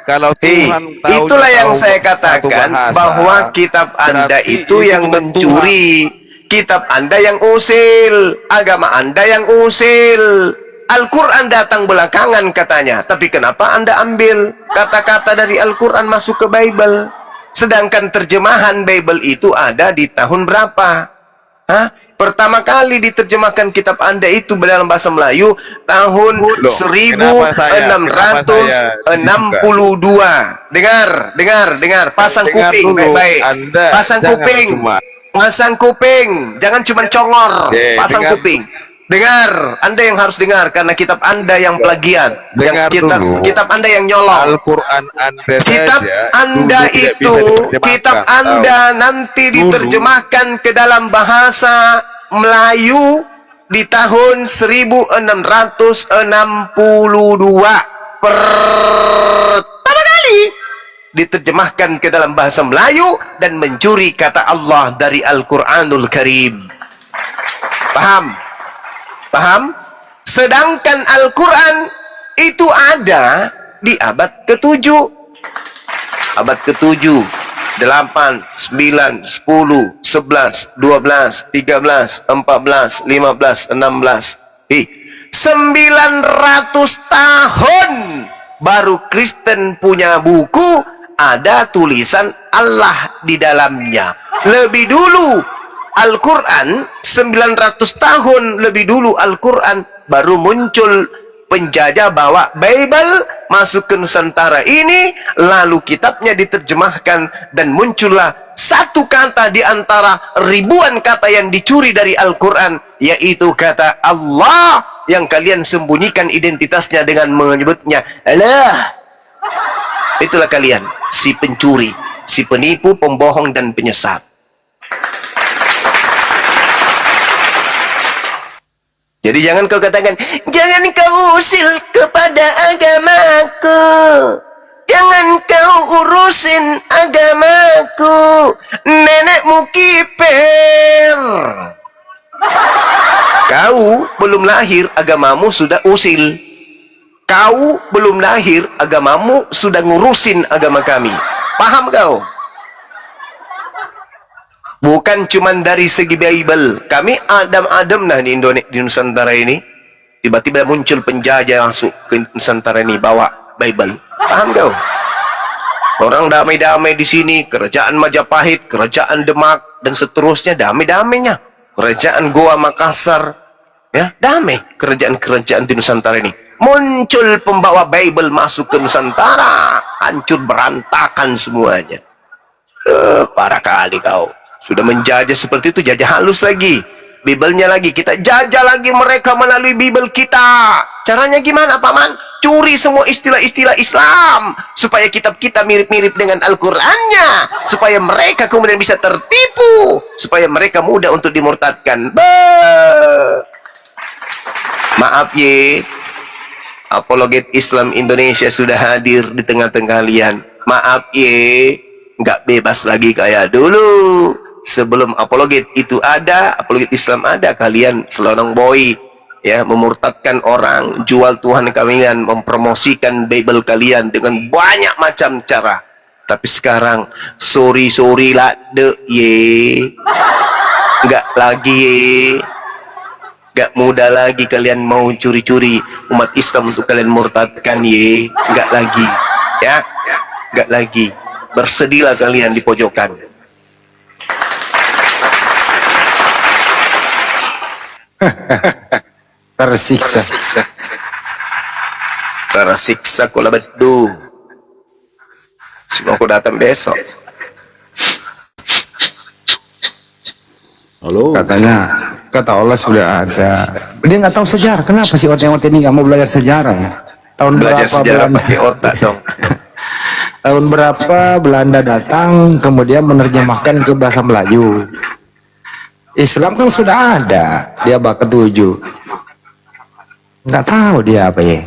Kalau Tuhan tahu, Itulah yang saya katakan, bahwa kitab Anda berarti itu yang bukan mencuri. Kitab Anda yang usil, agama Anda yang usil. Al-Quran datang belakangan katanya. Tapi kenapa Anda ambil kata-kata dari Al-Quran masuk ke Bible? Sedangkan terjemahan Bible itu ada di tahun berapa? Hah? Pertama kali diterjemahkan kitab Anda itu dalam bahasa Melayu tahun Loh, 1662. Dengar. Pasang Dengar kuping dulu, baik-baik. Anda Pasang jangan kuping. cuma- Pasang kuping. Jangan cuma congor. Pasang dengar. kuping. Dengar, Anda yang harus dengar karena kitab Anda yang plagiat, Dengar dulu. kitab Anda yang nyolong. Al-Quran Anda Kitab saja Anda dulu tidak itu, bisa diterjemahkan. kitab Anda nanti diterjemahkan ke dalam bahasa Melayu di tahun 1662. Pertama kali diterjemahkan ke dalam bahasa Melayu dan mencuri kata Allah dari Al-Quranul Karim. Paham? Sedangkan Al-Quran itu ada di abad ke-7. Abad ke-7, 8, 9, 10, 11, 12, 13, 14, 15, 16. 900 tahun baru Kristen punya buku, ada tulisan Allah di dalamnya. Lebih dulu Al-Quran, 900 tahun lebih dulu Al-Quran baru muncul. Penjajah bawa Bible masuk ke Nusantara ini, lalu kitabnya diterjemahkan dan muncullah satu kata di antara ribuan kata yang dicuri dari Al-Quran, yaitu kata Allah yang kalian sembunyikan identitasnya dengan menyebutnya Allah. Itulah kalian, si pencuri, si penipu, pembohong, dan penyesat. Jadi jangan kau katakan, jangan kau usil kepada agamaku. Jangan kau urusin agamaku. Nenekmu kiper. Kau belum lahir, agamamu sudah usil. Kau belum lahir, agamamu sudah ngurusin agama kami. Paham kau? Bukan cuman dari segi Bible. Kami Adam nah di Indonesia, di Nusantara ini. Tiba-tiba muncul penjajah masuk ke Nusantara ini bawa Bible. Paham kau? Orang damai-damai di sini, kerajaan Majapahit, kerajaan Demak dan seterusnya damai-damainya. Kerajaan Goa Makassar, ya damai kerajaan-kerajaan di Nusantara ini. Muncul pembawa Bible masuk ke Nusantara, hancur berantakan semuanya. Parah kali kau. Sudah menjajah seperti itu, jajah halus lagi. Bible-nya lagi, kita jajah lagi mereka melalui Bible kita. Caranya gimana, Paman? Curi semua istilah-istilah Islam supaya kitab kita mirip-mirip dengan Al-Qur'annya, supaya mereka kemudian bisa tertipu, supaya mereka mudah untuk dimurtadkan. Maaf ye, apologet Islam Indonesia sudah hadir di tengah-tengah kalian. Maaf ye, nggak bebas lagi kayak dulu. Sebelum apologet itu ada, apologet Islam ada, kalian selonong boy, ya, memurtadkan orang, jual Tuhan kalian, mempromosikan Bible kalian dengan banyak macam cara. Tapi sekarang sorry lah ye, nggak lagi ye, nggak mudah lagi kalian mau curi-curi umat Islam untuk kalian murtadkan ye, nggak lagi, ya, nggak lagi. Bersedilah kalian di pojokan. Tersiksa kula bedu. Semua aku datang besok. Halo. Katanya, kata Allah sudah ada. Dia nggak tahu sejarah. Kenapa sih otot ini nggak mau belajar sejarah ya? Tahun Belajar berapa sejarah Belanda? pakai otak dong. Tahun berapa Belanda datang kemudian menerjemahkan ke bahasa Melayu. Islam kan sudah ada, dia abad ke-7. Nggak tahu dia apa ya.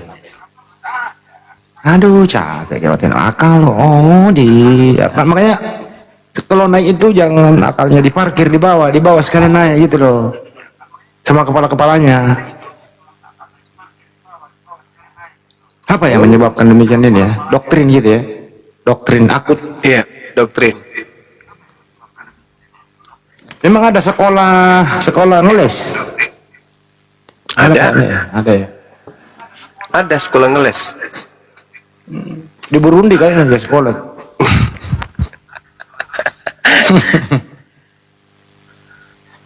Aduh capek lewatin akal loh. Oh makanya kalau naik itu jangan akalnya diparkir di bawah sekali naik gitu loh. Sama kepala-kepalanya. Apa yang menyebabkan demikian ini ya? Doktrin gitu ya. Doktrin akut. Iya, doktrin. Memang ada sekolah ngeles. Ada ya. Ada sekolah ngeles. Di Burundi kayaknya ada sekolah.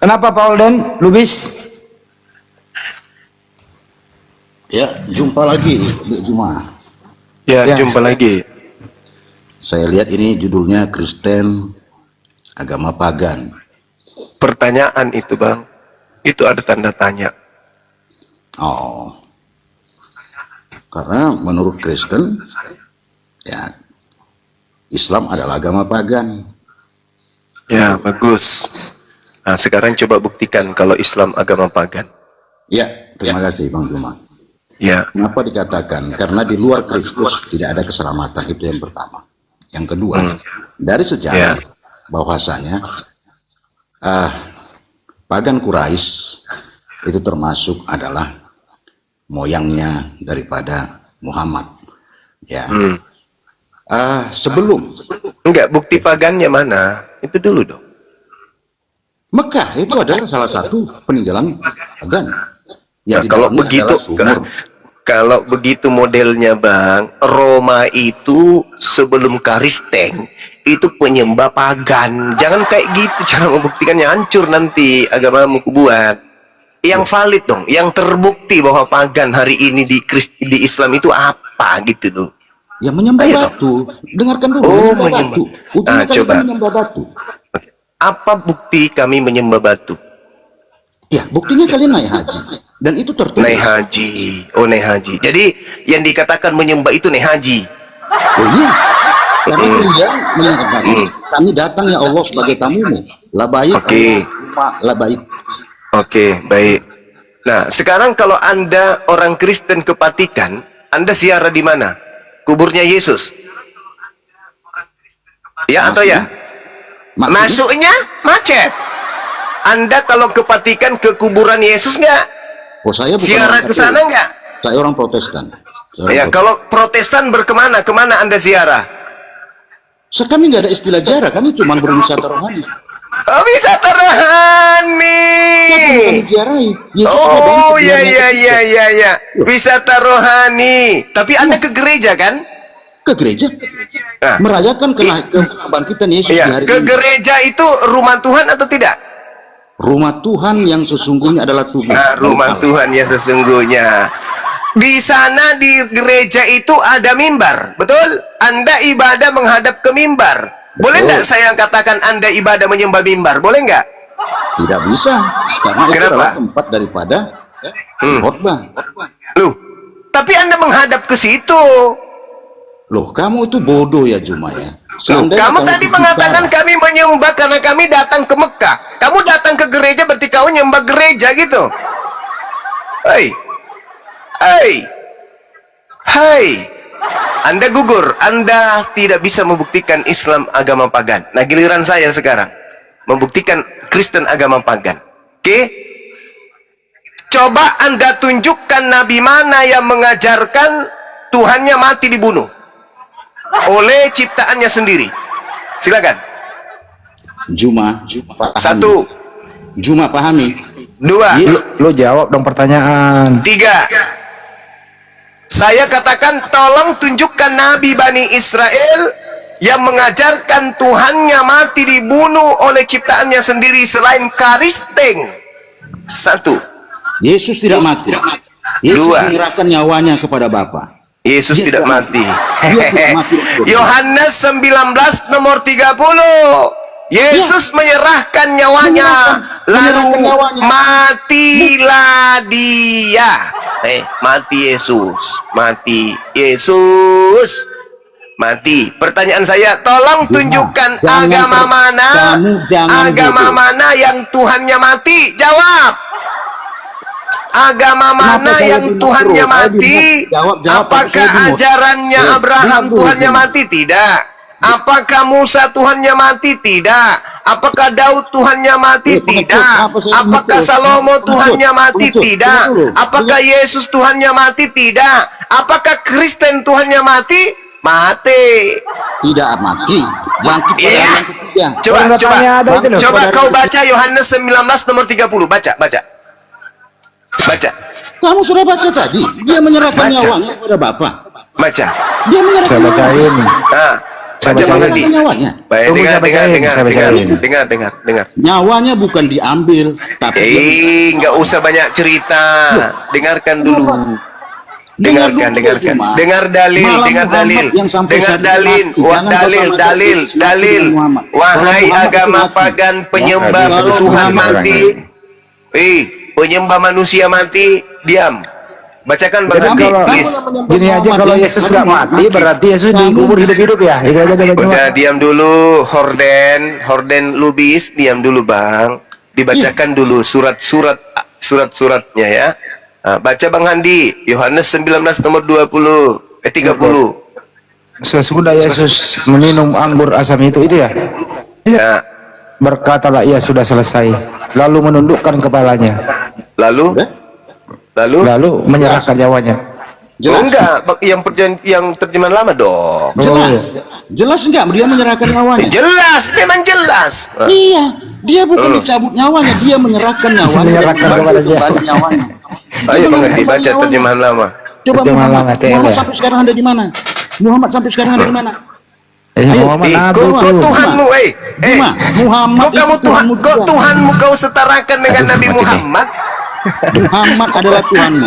Kenapa Pak Olden, Lubis? Ya, jumpa lagi di Juma. Ya, jumpa lagi. Saya lihat ini judulnya Kristen agama pagan. Pertanyaan itu, Bang. Itu ada tanda tanya. Oh. Karena menurut Kristen ya Islam adalah agama pagan. Ya, bagus. Nah, sekarang coba buktikan kalau Islam agama pagan. Ya, terima kasih Bang Juma. Ya. Kenapa dikatakan? Karena di luar Kristus tidak ada keselamatan, itu yang pertama. Yang kedua, dari sejarah bahwasanya pagan Quraisy itu termasuk adalah moyangnya daripada Muhammad. Ya. Sebelum enggak, bukti pagannya mana? Itu dulu dong. Mekah itu adalah salah satu peninggalan pagan. Ya, Nah, kalau begitu modelnya, Bang, Roma itu sebelum Kristen itu penyembah pagan. Jangan kayak gitu cara membuktikannya, hancur nanti agamamu kubuat. Yang valid dong, yang terbukti bahwa pagan hari ini di Islam itu apa gitu tuh. Ya menyembah batu. Dengarkan dulu. Menyembah batu. Ujungnya coba. menyembah batu. Apa bukti kami menyembah batu? Ya, buktinya kalian naik haji. Dan itu tertulis. Naik haji. Oh, naik haji. Jadi yang dikatakan menyembah itu naik haji. Oh iya. Karena kalian menyatakan, kami datang ya Allah sebagai tamumu. La baik. Oke. La baik. Oke, baik. Nah, sekarang kalau Anda orang Kristen ke Vatikan, Anda ziarah di mana? Kuburnya Yesus. Ya atau ya? Masuknya macet. Anda kalau ke Vatikan ke kuburan Yesus nggak? Oh, saya bukan Ziarah ke sana nggak? Saya orang Protestan. Ya, kalau Protestan berkemana? Kemana Anda ziarah? Kami nggak ada istilah ziarah, kami cuma berwisata rohani. Oh, wisata rohani. Oh, ya. Wisata rohani. Tapi Anda ke gereja kan? Ke gereja? Merayakan kebangkitan Yesus di hari ke ini. gereja itu rumah Tuhan atau tidak? Rumah Tuhan yang sesungguhnya adalah tubuh. Rumah Tuhan yang sesungguhnya. Di sana di gereja itu ada mimbar, betul? Anda ibadah menghadap ke mimbar. Boleh nggak saya katakan Anda ibadah menyembah mimbar? Boleh nggak? Tidak bisa. Sekarang itu adalah tempat daripada khotbah. Loh, tapi Anda menghadap ke situ. Loh, kamu itu bodoh ya, Juma ya. Kamu tadi mengatakan kami menyembah karena kami datang ke Mekah. Kamu datang ke gereja berarti kau nyembah gereja gitu. Hai. Anda gugur. Anda tidak bisa membuktikan Islam agama pagan. Nah, giliran saya sekarang membuktikan Kristen agama pagan. Oke? Coba Anda tunjukkan nabi mana yang mengajarkan Tuhannya mati dibunuh oleh ciptaannya sendiri. Silakan. Juma. Satu. Juma pahami. Dua. Lo jawab dong pertanyaan. Tiga. Saya katakan tolong tunjukkan Nabi Bani Israel yang mengajarkan Tuhannya mati dibunuh oleh ciptaannya sendiri selain Kristen. Satu. Yesus tidak mati. Yesus Dua. menyerahkan nyawanya kepada Bapa. Yesus tidak mati. Dia tidak mati. Yohanes 19 nomor 30. Yesus menyerahkan nyawanya, lalu matilah dia. Mati Yesus, mati Yesus, mati. Pertanyaan saya, tolong tunjukkan agama mana yang Tuhannya mati. Jawab. Agama mana yang Tuhannya mati? Apakah ajarannya Abraham Tuhannya mati? Tidak. Apakah Musa Tuhannya mati? Tidak. Apakah Daud Tuhannya mati? Tidak. Apakah Salomo Tuhannya mati? Tidak. Apakah Yesus Tuhannya mati? Tidak. Apakah Kristen Tuhannya mati? Mati. Tidak mati. Bangkit pada yang ketiga. Coba kau baca Yohanes 19 nomor 30. Baca. Kamu sudah baca tadi. Dia menyerahkan nyawanya kepada Bapa. Baca. Dia menyerahkan bacain. Baca Bang nyawanya. Baik, dengar. Nyawanya bukan diambil, tapi nggak usah banyak cerita. Dengarkan dulu. Dengarkan. Dengar dalil. Wahai agama pagan penyembah Tuhan mati. Penyembah manusia mati, diam. Bacakan Bang Hadi, please. Gini aja, kalau Yesus nggak mati berarti Yesus dikubur hidup-hidup ya. Itu aja udah, diam dulu. Horden Lubis, diam dulu Bang. Dibacakan dulu surat-suratnya ya. Baca Bang Handi, Yohanes 19 nomor 30. Sesudah Yesus meminum anggur asam itu ya. Ya. Berkatalah ia sudah selesai, lalu menundukkan kepalanya, lalu menyerahkan nyawanya. Enggak, yang terjemahan lama dong. Jelas enggak dia menyerahkan nyawanya? Jelas, memang jelas. Iya, dia bukan dicabut nyawanya, dia menyerahkan nyawanya. Menyerahkan kepada nyawanya. Ayo mengerti, baca terjemahan lama. Coba Muhammad sampai sekarang ada di mana? Muhammad sampai sekarang ada di mana? Muhammad Tuhanmu, Muhammad kok Tuhanmu kau setarakan dengan Nabi Muhammad? Muhammad adalah Tuhanmu.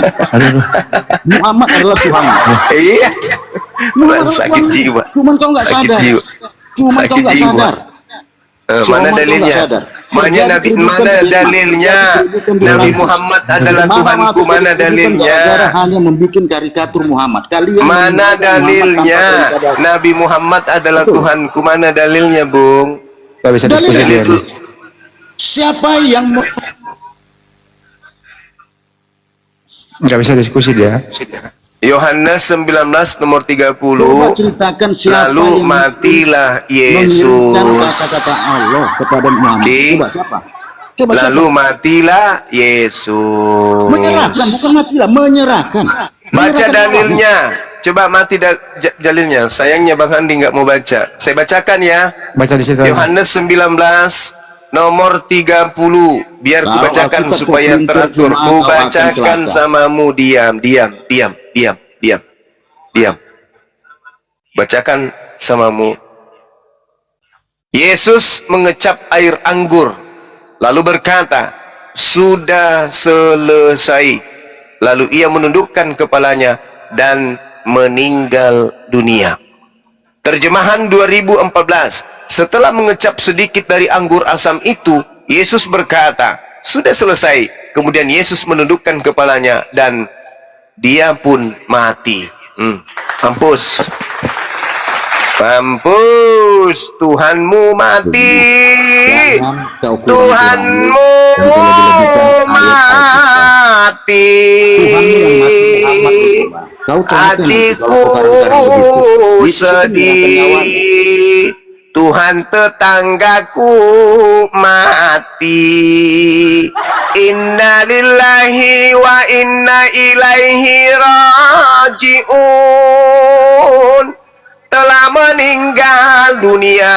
Muhammad adalah Tuhanmu. Iya. Sakit jiwa. Cuman kau nggak sadar. Mana dalilnya? Mana dalilnya? Nabi Muhammad adalah Tuhanku. Mana dalilnya? Hanya membuat karikatur Muhammad. Mana dalilnya? Nabi Muhammad adalah Tuhanku. Mana dalilnya, Bung? Gak bisa diskusi dia. Siapa yang Nggak bisa diskusi dia. Yohanes 19 nomor 30. Coba ceritakan siapa Lalu yang matilah mengirimkan Yesus. kata-kata Allah kepada Muhammad. Coba siapa? Coba Lalu siapa? matilah Yesus. Menyerahkan, bukan matilah, menyerahkan. Baca Menyerahkan dalilnya. Coba mati dalilnya. Sayangnya Bang Handi nggak mau baca. Saya bacakan ya. Baca di situ. Yohanes 19 nomor 30. Biar Kalau kubacakan Alkitab supaya kau pintar, teratur. jemaah, kau akan Kubacakan celaka. samamu. Diam. Bacakan samamu. Yesus mengecap air anggur, lalu berkata, sudah selesai. Lalu ia menundukkan kepalanya dan meninggal dunia. Terjemahan 2014. Setelah mengecap sedikit dari anggur asam itu, Yesus berkata, sudah selesai. Kemudian Yesus menundukkan kepalanya dan dia pun mati. Mampus. Tuhanmu mati. Jangan kau kurang Tuhanmu dan kau lebih-lebihkan mati. Kau celaka nanti Hatiku kalau perkara-perkara begitu. Yesus itu menyerahkan nyawanya. sedih. Tuhan tetanggaku mati. Inna lillahi wa inna ilaihi raji'un. Telah meninggal dunia,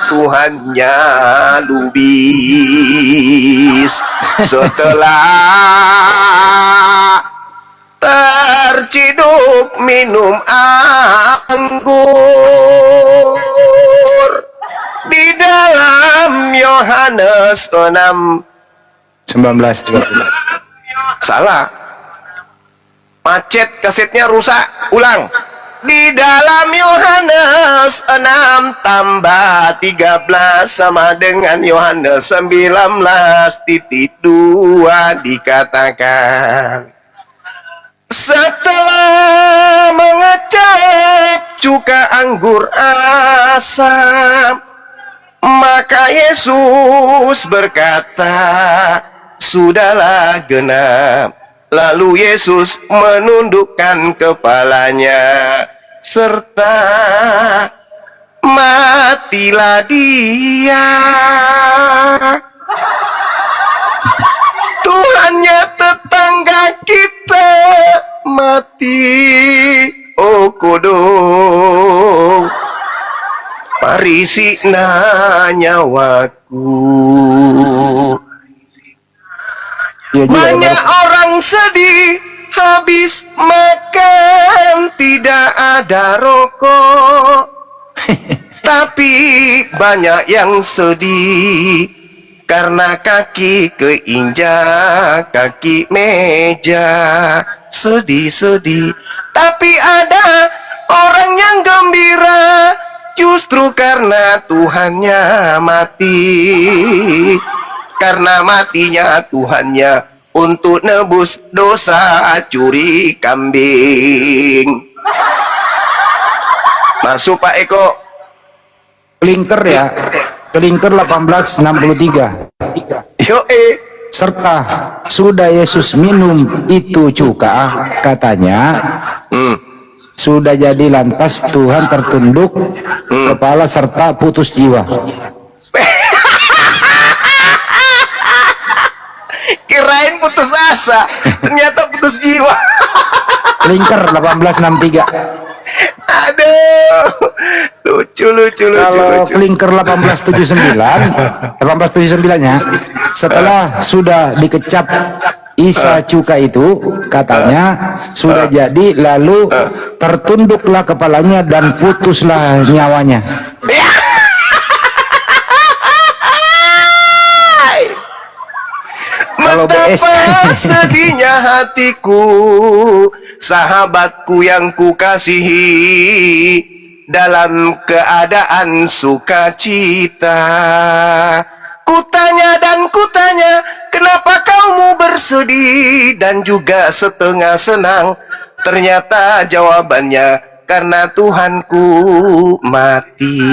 Tuhannya lubis. Setelah terciduk minum anggur di dalam Yohanes 6 19. salah, macet, kasetnya rusak. Ulang. Di dalam Yohanes 6 tambah 13 sama dengan Yohanes 19:2 dikatakan, setelah mengecap cuka anggur asam, maka Yesus berkata, sudahlah genap. Lalu Yesus menundukkan kepalanya serta matilah dia. Tuhannya tetangga kita mati. Oh kodong, parisina nyawaku. Iya juga, Banyak orang sedih, habis makan tidak ada rokok. Tapi banyak yang sedih karena kaki keinjak kaki meja. Sedih-sedih. Tapi ada orang yang gembira, justru karena Tuhannya mati. Karena matinya Tuhannya untuk nebus dosa curi kambing. Masuk Pak Eko. Klinker ya. Klinker 1863. Serta sudah Yesus minum itu cuka, katanya. Sudah jadi lantas Tuhan tertunduk kepala serta putus jiwa. Kirain putus asa, ternyata putus jiwa. Klinker 1863. Aduh, lucu. Kalau Klinker 1879-nya, setelah sudah dikecap Isa cuka itu, katanya sudah jadi, lalu tertunduklah kepalanya dan putuslah nyawanya. Betapa sedihnya hatiku, sahabatku yang kukasihi, dalam keadaan sukacita. Kutanya dan kutanya, kenapa kamu bersedih dan juga setengah senang? Ternyata jawabannya, karena Tuhanku mati.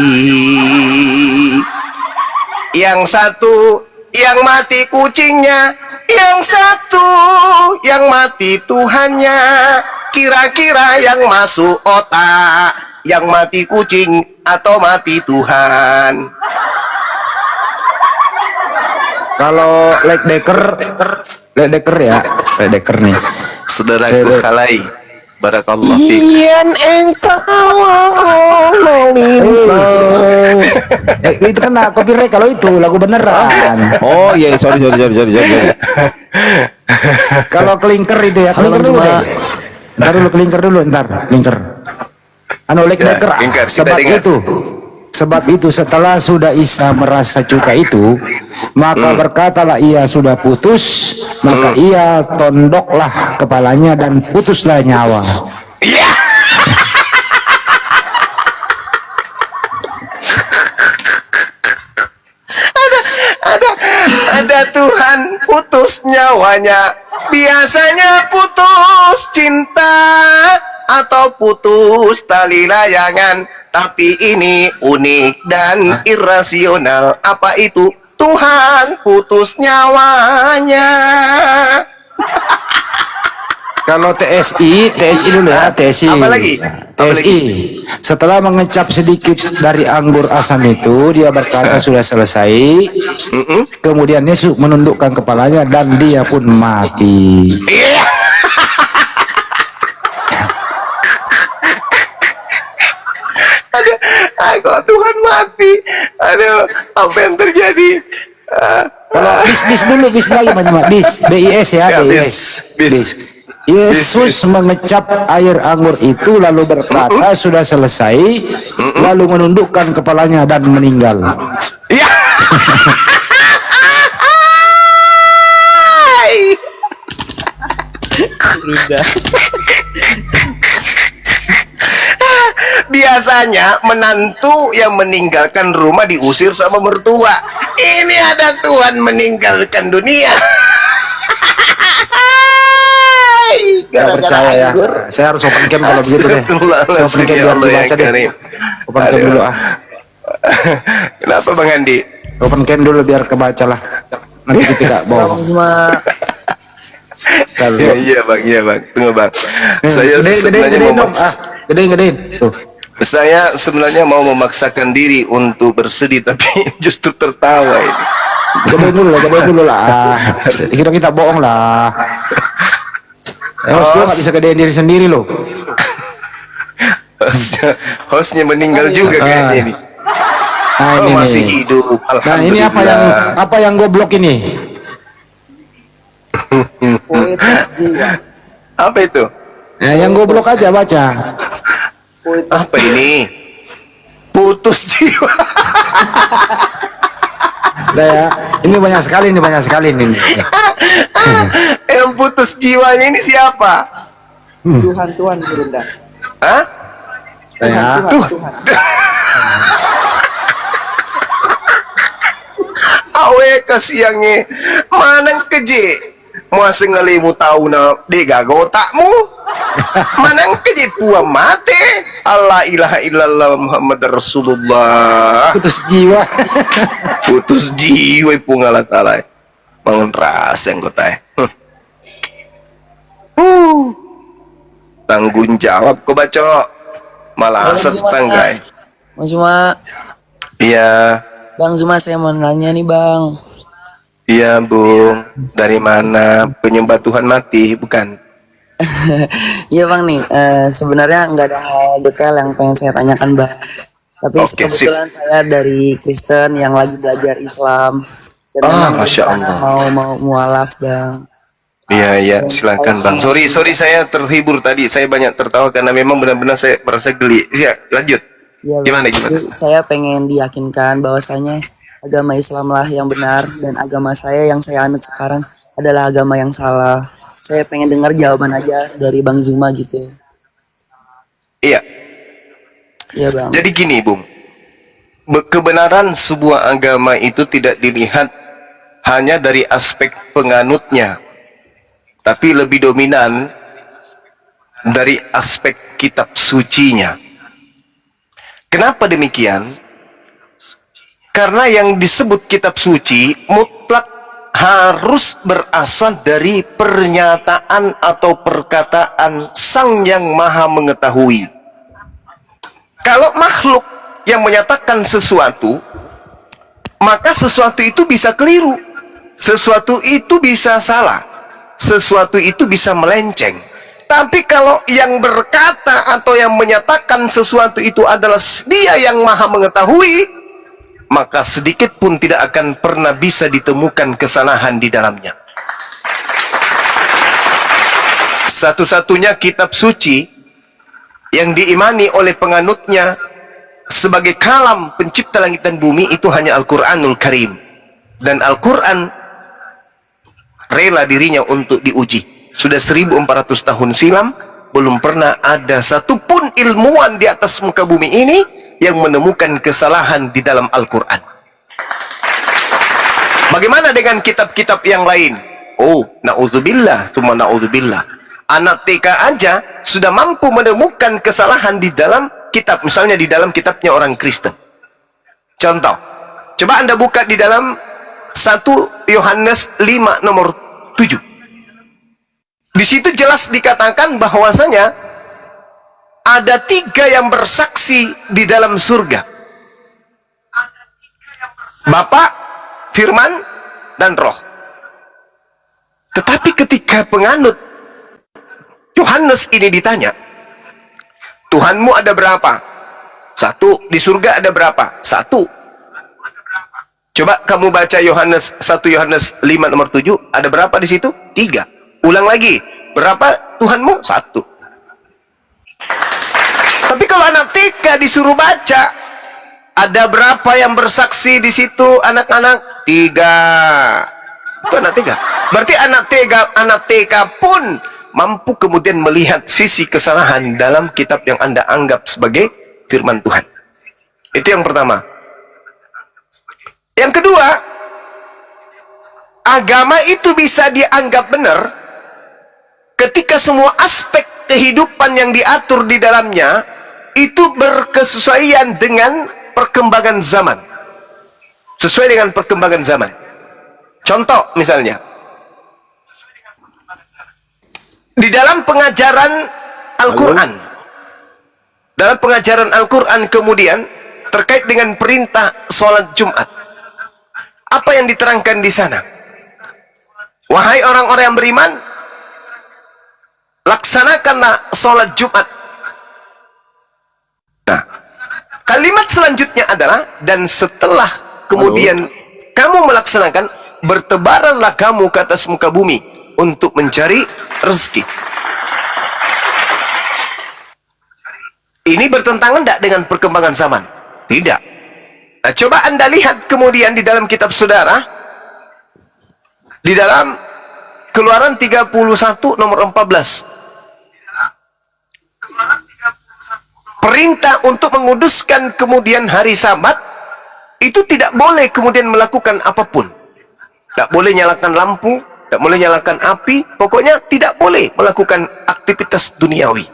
Yang satu yang mati kucingnya, Yang satu yang mati Tuhannya, kira-kira yang masuk otak, yang mati kucing atau mati Tuhan? Kalau Ledecker ya, Ledecker nih. Saudaraku Khalai, barakallah fiik. Ian engkau melintang. Itu kan copyright kalau itu lagu beneran. Oh iya, sorry. Kalau kelinker itu ya, kelinker dulu deh. Ntar dulu kelinker dulu, kelinker. Anu Ledecker, Kelinker, kita dengar. sebab itu setelah sudah Isa merasa cuka itu, maka berkatalah ia sudah putus, maka ia tondoklah kepalanya dan putuslah nyawa. Iya. Ada Tuhan putus nyawanya. Biasanya putus cinta atau putus tali layangan, tapi ini unik dan irasional. Apa itu? Tuhan putus nyawanya. Kalau TSI dulu ya, TSI. Apa lagi? TSI. Setelah mengecap sedikit dari anggur asam itu, dia berkata sudah selesai. Kemudian Yesus menundukkan kepalanya dan dia pun mati. Kok Tuhan mati? Aduh, apa yang terjadi? Kalau bis dulu, bis lagi banyak, BIS ya, BIS. Yesus mengecap air anggur itu lalu berkata sudah selesai, lalu menundukkan kepalanya dan meninggal. Ya. Biasanya menantu yang meninggalkan rumah diusir sama mertua. Ini ada Tuhan meninggalkan dunia. Gak percaya ya. Saya harus open cam kalau begitu deh. Saya open cam biar dibaca deh. Open cam dulu ah. Kenapa Bang Andi? Open cam dulu biar kebaca lah. Nanti kita tidak bohong. Iya bang. Tunggu bang. Saya sebenarnya Gedein. Tuh. Saya sebenarnya mau memaksakan diri untuk bersedih, tapi justru tertawa ini. Gedein dulu lah. Kira kita bohong lah. Host gue gak bisa gedein diri sendiri loh. Hostnya meninggal juga kayaknya ini. Nah, ini masih nih. hidup. Nah ini apa yang goblok ini? Apa itu? Nah, yang goblok aja baca. Apa ini? Putus jiwa. Nah, ya. Ini banyak sekali nih. Yang putus jiwanya ini siapa? Tuhan Bunda. Hah? Tuhan. Awe kasiangnya manang keje masa ngalimu tahu na dega gotakmu manang keje puang mate Allah ilaha illallah Muhammad Rasulullah putus jiwa pungalat alay bangun rasa yang kota tanggung jawab ko baco malah setenggai Mas Zuma. Iya Bang Zuma, saya mau nanya nih Bang. Iya Bung, dari mana? Penyembah Tuhan mati, bukan? Iya Bang nih, sebenarnya nggak ada hal detail yang pengen saya tanyakan Bang. Tapi kebetulan saya dari Kristen yang lagi belajar Islam. Dan Masya Allah. Mau mualaf Bang. Iya, silakan Bang. Sorry saya terhibur tadi. Saya banyak tertawa karena memang benar-benar saya merasa geli. Iya, lanjut. Ya, gimana? Saya pengen diyakinkan bahwasanya agama Islam lah yang benar dan agama saya yang saya anut sekarang adalah agama yang salah. Saya pengen dengar jawaban aja dari Bang Zuma gitu. Iya. Iya Bang. Jadi gini Bung, kebenaran sebuah agama itu tidak dilihat hanya dari aspek penganutnya, tapi lebih dominan dari aspek kitab sucinya. Kenapa demikian? Karena yang disebut kitab suci mutlak harus berasal dari pernyataan atau perkataan Sang Yang Maha Mengetahui. Kalau makhluk yang menyatakan sesuatu, maka sesuatu itu bisa keliru, sesuatu itu bisa salah, sesuatu itu bisa melenceng. Tapi kalau yang berkata atau yang menyatakan sesuatu itu adalah Dia yang Maha Mengetahui, maka sedikit pun tidak akan pernah bisa ditemukan kesalahan di dalamnya. Satu-satunya kitab suci yang diimani oleh penganutnya sebagai kalam pencipta langit dan bumi itu hanya Al-Quranul Karim. Dan Al-Quran rela dirinya untuk diuji. Sudah 1400 tahun silam, belum pernah ada satupun ilmuwan di atas muka bumi ini yang menemukan kesalahan di dalam Al-Quran. Bagaimana dengan kitab-kitab yang lain? Oh, na'udzubillah, thumma na'udzubillah. Anak TK aja sudah mampu menemukan kesalahan di dalam kitab, misalnya di dalam kitabnya orang Kristen. Contoh, coba Anda buka di dalam 1 Yohanes 5 nomor 7. Di situ jelas dikatakan bahwasanya ada 3 yang bersaksi di dalam surga: Bapa, Firman, dan Roh. Tetapi ketika penganut Yohanes ini ditanya, Tuhanmu ada berapa? 1. Di surga ada berapa? 1. Coba kamu baca Yohanes 1 Yohanes 5 nomor 7, ada berapa di situ? 3. Ulang lagi, berapa Tuhanmu? 1. Tapi kalau anak TK disuruh baca, ada berapa yang bersaksi di situ anak-anak? 3. Itu anak TK. Berarti anak TK pun mampu kemudian melihat sisi kesalahan dalam kitab yang Anda anggap sebagai firman Tuhan. Itu yang pertama. Yang kedua, agama itu bisa dianggap benar ketika semua aspek kehidupan yang diatur di dalamnya itu berkesesuaian dengan perkembangan zaman. Sesuai dengan perkembangan zaman. Contoh misalnya, di dalam pengajaran Al-Quran, dalam pengajaran Al-Quran kemudian terkait dengan perintah sholat Jumat, apa yang diterangkan di sana? Wahai orang-orang yang beriman, laksanakanlah sholat Jumat. Nah, kalimat selanjutnya adalah, dan setelah kemudian kamu melaksanakan, bertebaranlah kamu ke atas muka bumi untuk mencari rezeki. Ini bertentangan tidak dengan perkembangan zaman? Tidak. Nah, coba Anda lihat kemudian di dalam kitab saudara, di dalam Keluaran 31 nomor 14. Perintah untuk menguduskan kemudian hari Sabat itu tidak boleh kemudian melakukan apapun. Tidak boleh nyalakan lampu, tidak boleh nyalakan api, pokoknya tidak boleh melakukan aktivitas duniawi.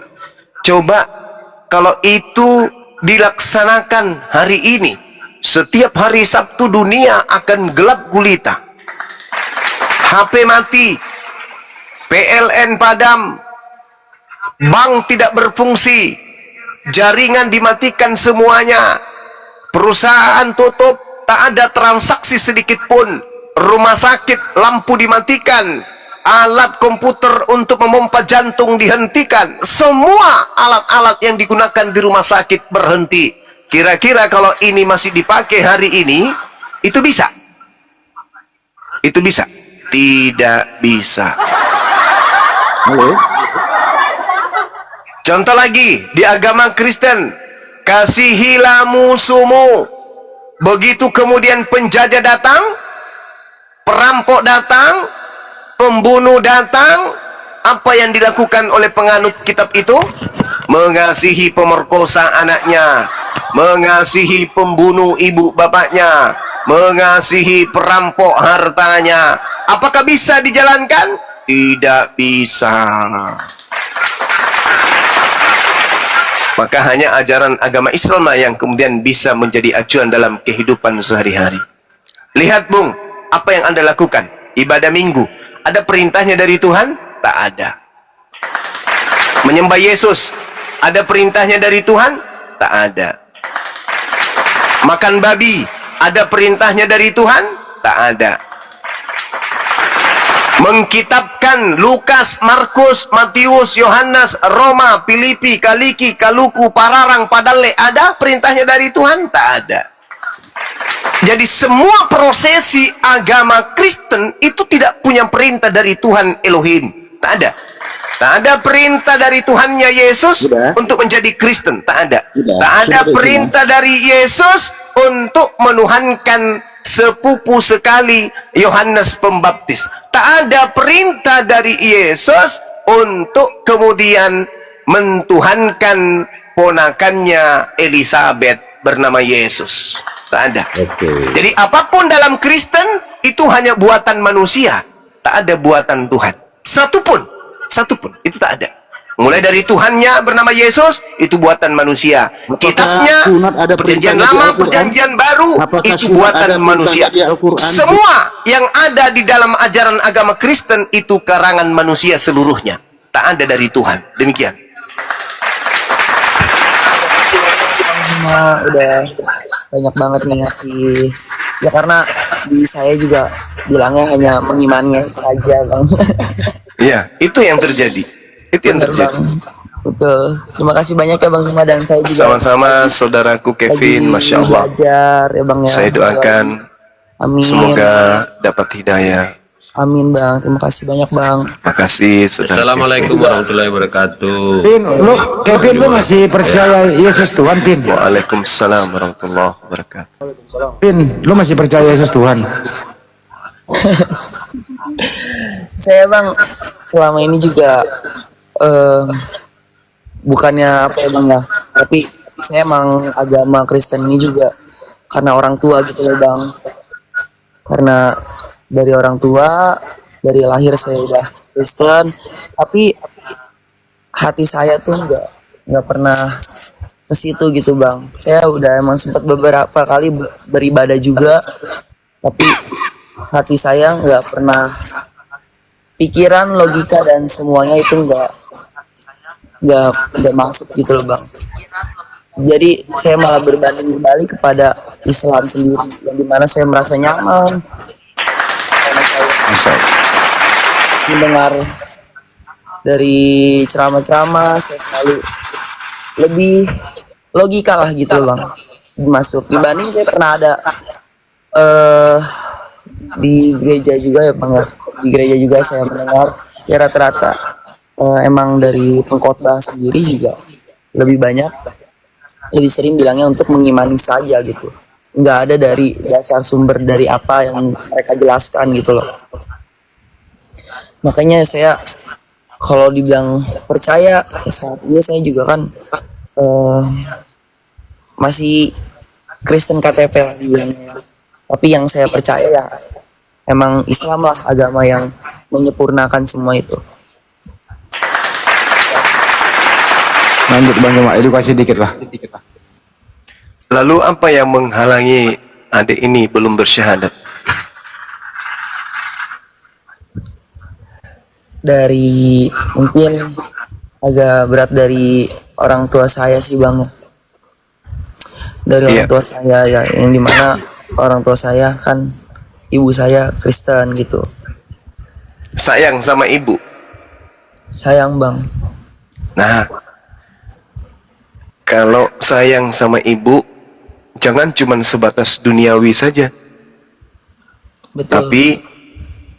Coba kalau itu dilaksanakan hari ini, setiap hari Sabtu dunia akan gelap gulita. HP mati, PLN padam, bank tidak berfungsi, jaringan dimatikan semuanya, perusahaan tutup, tak ada transaksi sedikit pun, rumah sakit lampu dimatikan, alat komputer untuk memompa jantung dihentikan, semua alat-alat yang digunakan di rumah sakit berhenti. Kira-kira kalau ini masih dipakai hari ini, itu bisa? Itu bisa? Tidak bisa. Halo? Contoh lagi, di agama Kristen, kasihilah musuhmu. Begitu kemudian penjajah datang, perampok datang, pembunuh datang, apa yang dilakukan oleh penganut kitab itu? Mengasihi pemerkosa anaknya, mengasihi pembunuh ibu bapaknya, mengasihi perampok hartanya. Apakah bisa dijalankan? Tidak bisa. Maka hanya ajaran agama Islam yang kemudian bisa menjadi acuan dalam kehidupan sehari-hari. Lihat Bung, apa yang Anda lakukan? Ibadah minggu, ada perintahnya dari Tuhan? Tak ada. Menyembah Yesus, ada perintahnya dari Tuhan? Tak ada. Makan babi, ada perintahnya dari Tuhan? Tak ada. Mengkitabkan Lukas, Markus, Matius, Yohanes, Roma, Filipi, Kaliki, Kaluku, Pararang, Padale, ada perintahnya dari Tuhan? Tak ada. Jadi semua prosesi agama Kristen itu tidak punya perintah dari Tuhan Elohim. Tak ada. Tak ada perintah dari Tuhannya Yesus untuk menjadi Kristen. Tak ada. Tak ada perintah dari Yesus untuk menuhankan sepupu sekali Yohanes Pembaptis. Tak ada perintah dari Yesus untuk kemudian mentuhankan ponakannya Elizabeth bernama Yesus. Tak ada. Jadi apapun dalam Kristen itu hanya buatan manusia. Tak ada buatan Tuhan. Satupun itu tak ada. Mulai dari Tuhannya bernama Yesus, itu buatan manusia. Kitabnya, perjanjian lama, perjanjian baru, itu buatan manusia. Semua yang ada di dalam ajaran agama Kristen itu karangan manusia seluruhnya. Tak ada dari Tuhan. Demikian. Udah banyak banget nih ngasih. Ya karena di saya juga bilangnya hanya mengimani saja, Bang. Iya, itu yang terjadi. Itu yang terjadi. Bang. Betul. Terima kasih banyak ya Bang Zuma, dan saya juga. Sama-sama saudaraku Kevin, Masya Allah. Belajar ya Bang ya. Saya doakan amin. Semoga dapat hidayah. Amin Bang. Terima kasih banyak Bang. Terima kasih. Assalamualaikum warahmatullahi wabarakatuh. Pin, Kevin lu masih percaya Yesus Tuhan, Pin? Waalaikumsalam warahmatullahi wabarakatuh. Pin, lu masih percaya Yesus Tuhan? Saya Bang selama ini juga bukannya apa ya Bang ya, tapi saya emang agama Kristen ini juga karena orang tua gitu loh Bang. Karena dari orang tua, dari lahir saya udah Kristen, tapi hati saya tuh nggak pernah ke situ gitu Bang. Saya udah emang sempat beberapa kali beribadah juga, tapi hati saya nggak pernah, pikiran, logika dan semuanya itu nggak masuk gitu loh Bang. Jadi saya malah berbanding kembali kepada Islam sendiri, yang dimana saya merasa nyaman. Mendengar dari ceramah-ceramah, saya selalu lebih logika lah gitu loh Bang, masuk dibanding saya pernah ada di gereja juga ya Bang ya. Di gereja juga saya mendengar ya rata-rata emang dari pengkhotbah sendiri juga lebih sering bilangnya untuk mengimani saja gitu, nggak ada dari dasar sumber dari apa yang mereka jelaskan gitu loh. Makanya saya kalau dibilang percaya saat ini, saya juga kan masih Kristen KTP lah dibilangnya, tapi yang saya percaya ya emang Islam lah, agama yang menyempurnakan semua itu. Lanjut Bang Zuma, edukasi dikit lah. Lalu apa yang menghalangi adik ini belum bersyahadat? Dari mungkin agak berat dari orang tua saya sih Bang. Dari orang tua saya ya, yang dimana orang tua saya kan ibu saya Kristen gitu. Sayang sama ibu? Sayang Bang. Nah, kalau sayang sama ibu, jangan cuma sebatas duniawi saja. Betul. Tapi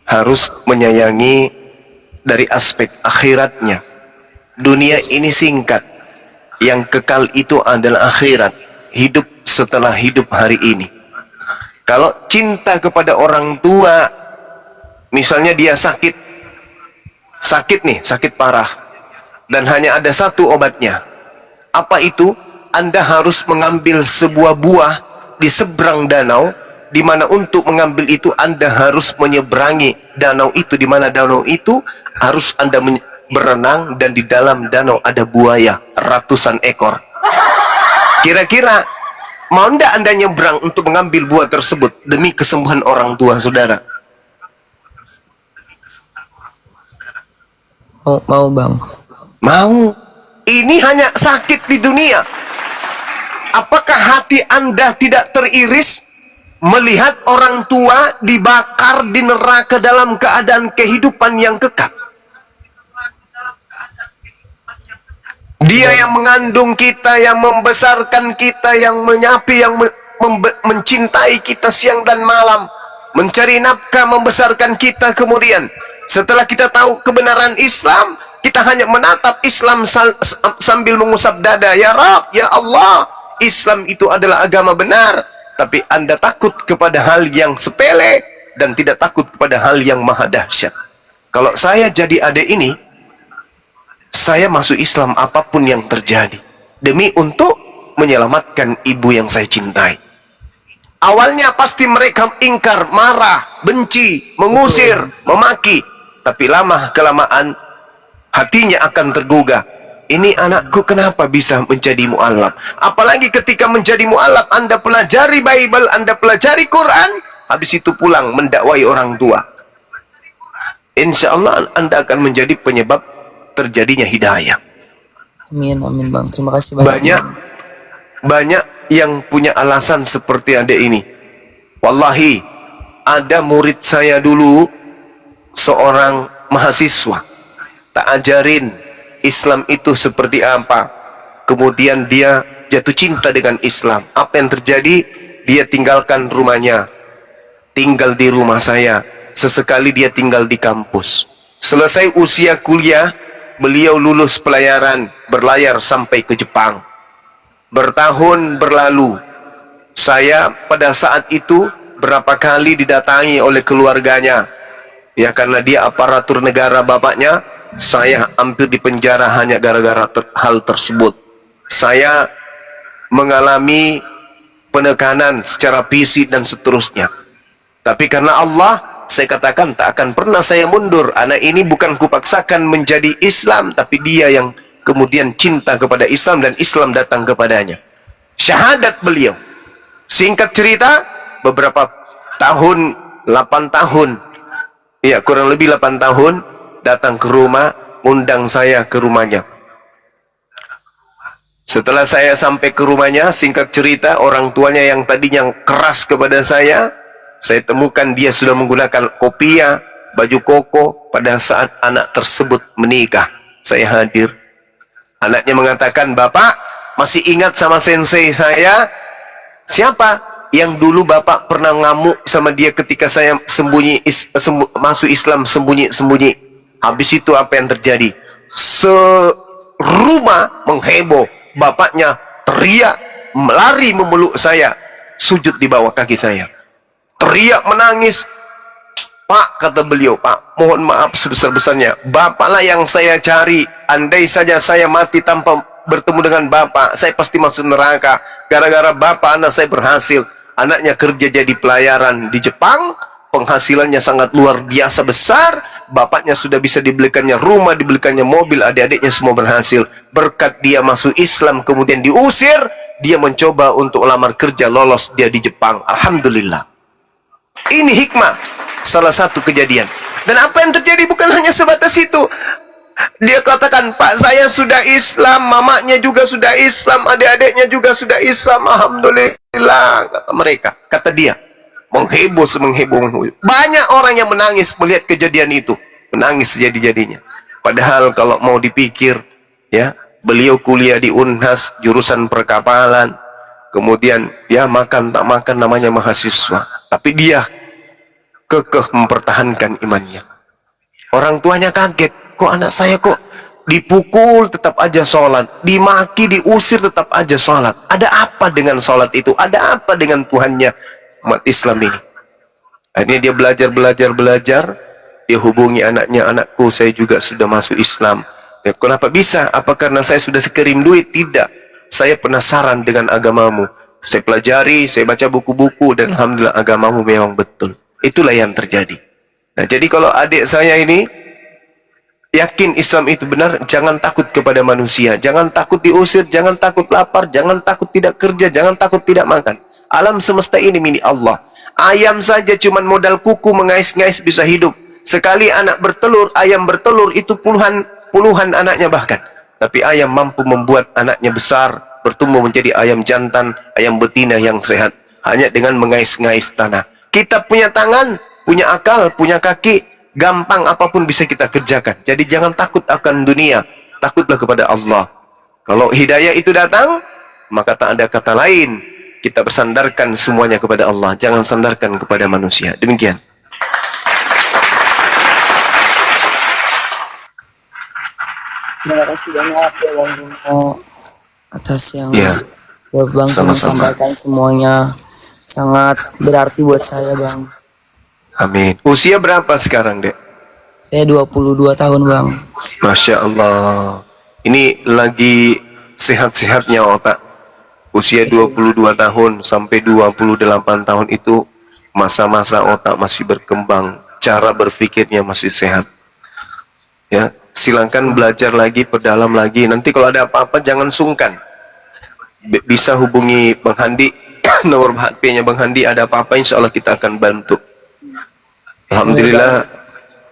harus menyayangi dari aspek akhiratnya. Dunia ini singkat, yang kekal itu adalah akhirat, hidup setelah hidup hari ini. Kalau cinta kepada orang tua, misalnya dia sakit parah, dan hanya ada satu obatnya. Apa itu? Anda harus mengambil sebuah buah di seberang danau, di mana untuk mengambil itu Anda harus menyeberangi danau itu, di mana danau itu harus Anda berenang, dan di dalam danau ada buaya ratusan ekor. Kira-kira mau ndak Anda nyebrang untuk mengambil buah tersebut demi kesembuhan orang tua saudara? Mau bang. Mau. Ini hanya sakit di dunia. Apakah hati Anda tidak teriris melihat orang tua dibakar di neraka dalam keadaan kehidupan yang kekal? Dia yang mengandung kita, yang membesarkan kita, yang menyapi, yang mencintai kita siang dan malam, mencari nafkah, membesarkan kita. Kemudian setelah kita tahu kebenaran Islam, kita hanya menatap Islam sambil mengusap dada. Ya Rabb, ya Allah, Islam itu adalah agama benar. Tapi Anda takut kepada hal yang sepele dan tidak takut kepada hal yang maha dahsyat. Kalau saya jadi adik ini, saya masuk Islam apapun yang terjadi, demi untuk menyelamatkan ibu yang saya cintai. Awalnya pasti mereka ingkar, marah, benci, mengusir, memaki. Tapi lama kelamaan hatinya akan tergugah. Ini anakku kenapa bisa menjadi mu'alaf? Apalagi ketika menjadi mu'alaf, Anda pelajari Bible, Anda pelajari Quran, habis itu pulang mendakwai orang tua. Insya Allah Anda akan menjadi penyebab terjadinya hidayah. Amin, amin bang. Terima kasih banyak. Banyak yang punya alasan seperti adik ini. Wallahi, ada murid saya dulu, seorang mahasiswa, tak ajarin Islam itu seperti apa. Kemudian dia jatuh cinta dengan Islam. Apa yang terjadi? Dia tinggalkan rumahnya, tinggal di rumah saya. Sesekali dia tinggal di kampus. Selesai usia kuliah, beliau lulus pelayaran, berlayar sampai ke Jepang. Bertahun berlalu, saya pada saat itu berapa kali didatangi oleh keluarganya. Ya, karena dia aparatur negara bapaknya, saya hampir dipenjara hanya gara-gara hal tersebut. Saya mengalami penekanan secara fisik dan seterusnya. Tapi karena Allah, saya katakan tak akan pernah saya mundur. Anak ini bukan kupaksakan menjadi Islam, tapi dia yang kemudian cinta kepada Islam dan Islam datang kepadanya. Syahadat beliau. Singkat cerita, beberapa tahun, 8 tahun, ya kurang lebih 8 tahun, datang ke rumah, undang saya ke rumahnya. Setelah saya sampai ke rumahnya, singkat cerita, orang tuanya yang tadinya keras kepada saya temukan dia sudah menggunakan kopiah, baju koko pada saat anak tersebut menikah. Saya hadir. Anaknya mengatakan, "Bapak, masih ingat sama sensei saya?" "Siapa?" "Yang dulu Bapak pernah ngamuk sama dia ketika saya masuk Islam sembunyi-sembunyi." Habis itu apa yang terjadi? Serumah mengheboh. Bapaknya teriak, melari memeluk saya, sujud di bawah kaki saya. Teriak menangis. "Pak," kata beliau, "Pak, mohon maaf sebesar-besarnya. Bapaklah yang saya cari. Andai saja saya mati tanpa bertemu dengan Bapak, saya pasti masuk neraka. Gara-gara Bapak anak saya berhasil." Anaknya kerja jadi pelayaran di Jepang, penghasilannya sangat luar biasa besar. Bapaknya sudah bisa dibelikannya rumah, dibelikannya mobil, adik-adiknya semua berhasil. Berkat dia masuk Islam, kemudian diusir, dia mencoba untuk lamar kerja, lolos dia di Jepang. Alhamdulillah. Ini hikmah, salah satu kejadian. Dan apa yang terjadi bukan hanya sebatas itu. Dia katakan, "Pak, saya sudah Islam, mamanya juga sudah Islam, adik-adiknya juga sudah Islam, alhamdulillah," kata mereka. Kata dia, mengheboh. Banyak orang yang menangis melihat kejadian itu, menangis sejadi-jadinya. Padahal kalau mau dipikir, ya, beliau kuliah di Unhas, jurusan perkapalan, kemudian ya makan tak makan namanya mahasiswa, tapi dia kekeh mempertahankan imannya. Orang tuanya kaget, kok anak saya kok dipukul tetap aja sholat, dimaki, diusir tetap aja sholat. Ada apa dengan sholat itu? Ada apa dengan Tuhannya umat Islam ini? Akhirnya dia belajar, dia hubungi anaknya, "Anakku, saya juga sudah masuk Islam." Ya, "Kenapa bisa? Apa karena saya sudah sekirim duit?" "Tidak, saya penasaran dengan agamamu. Saya pelajari, saya baca buku-buku, dan alhamdulillah agamamu memang betul." Itulah yang terjadi. Nah, jadi kalau adik saya ini yakin Islam itu benar, jangan takut kepada manusia, jangan takut diusir, jangan takut lapar, jangan takut tidak kerja, jangan takut tidak makan. Alam semesta ini milik Allah. Ayam saja cuman modal kuku mengais-ngais bisa hidup. Sekali anak bertelur, ayam bertelur itu puluhan puluhan anaknya bahkan. Tapi ayam mampu membuat anaknya besar, bertumbuh menjadi ayam jantan, ayam betina yang sehat. Hanya dengan mengais-ngais tanah. Kita punya tangan, punya akal, punya kaki, gampang apapun bisa kita kerjakan. Jadi jangan takut akan dunia, takutlah kepada Allah. Kalau hidayah itu datang, maka tak ada kata lain. Kita bersandarkan semuanya kepada Allah. Jangan sandarkan kepada manusia. Demikian. Terima kasih banyak ya Bang Jumo atas yang Ya. Bang Jumo Sama-sama. sampaikan semuanya. Sangat berarti buat saya Bang. Amin. Usia berapa sekarang, Dek? Saya 22 tahun Bang. Masya Allah. Ini lagi sehat-sehatnya otak. Usia 22 tahun sampai 28 tahun itu masa-masa otak masih berkembang. Cara berpikirnya masih sehat. Ya, silakan belajar lagi, perdalam lagi. Nanti kalau ada apa-apa jangan sungkan. Bisa hubungi Bang Handi. Nomor HP-nya Bang Handi, ada apa-apa insya Allah kita akan bantu. Alhamdulillah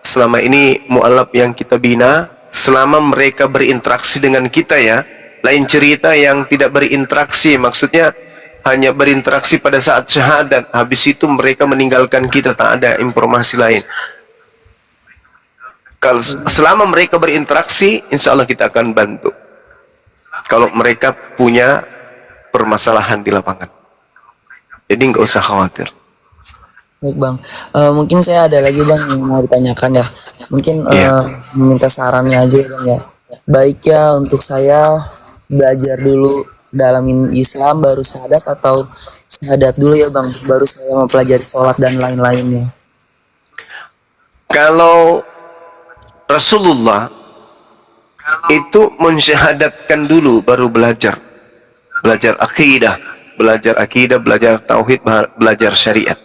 selama ini mu'alaf yang kita bina, selama mereka berinteraksi dengan kita ya, lain cerita yang tidak berinteraksi, maksudnya hanya berinteraksi pada saat syahadat, habis itu mereka meninggalkan kita, tak ada informasi lain. Kalau selama mereka berinteraksi, insya Allah kita akan bantu. Kalau mereka punya permasalahan di lapangan, jadi nggak usah khawatir. Baik Bang, mungkin saya ada lagi Bang yang mau ditanyakan ya. Mungkin meminta sarannya aja ya Bang ya. Baik ya untuk saya belajar dulu dalamin Islam baru syahadat, atau syahadat dulu ya Bang baru saya mempelajari sholat dan lain-lainnya. Kalau Rasulullah itu mensyahadatkan dulu baru belajar akidah, belajar tauhid, belajar syariat.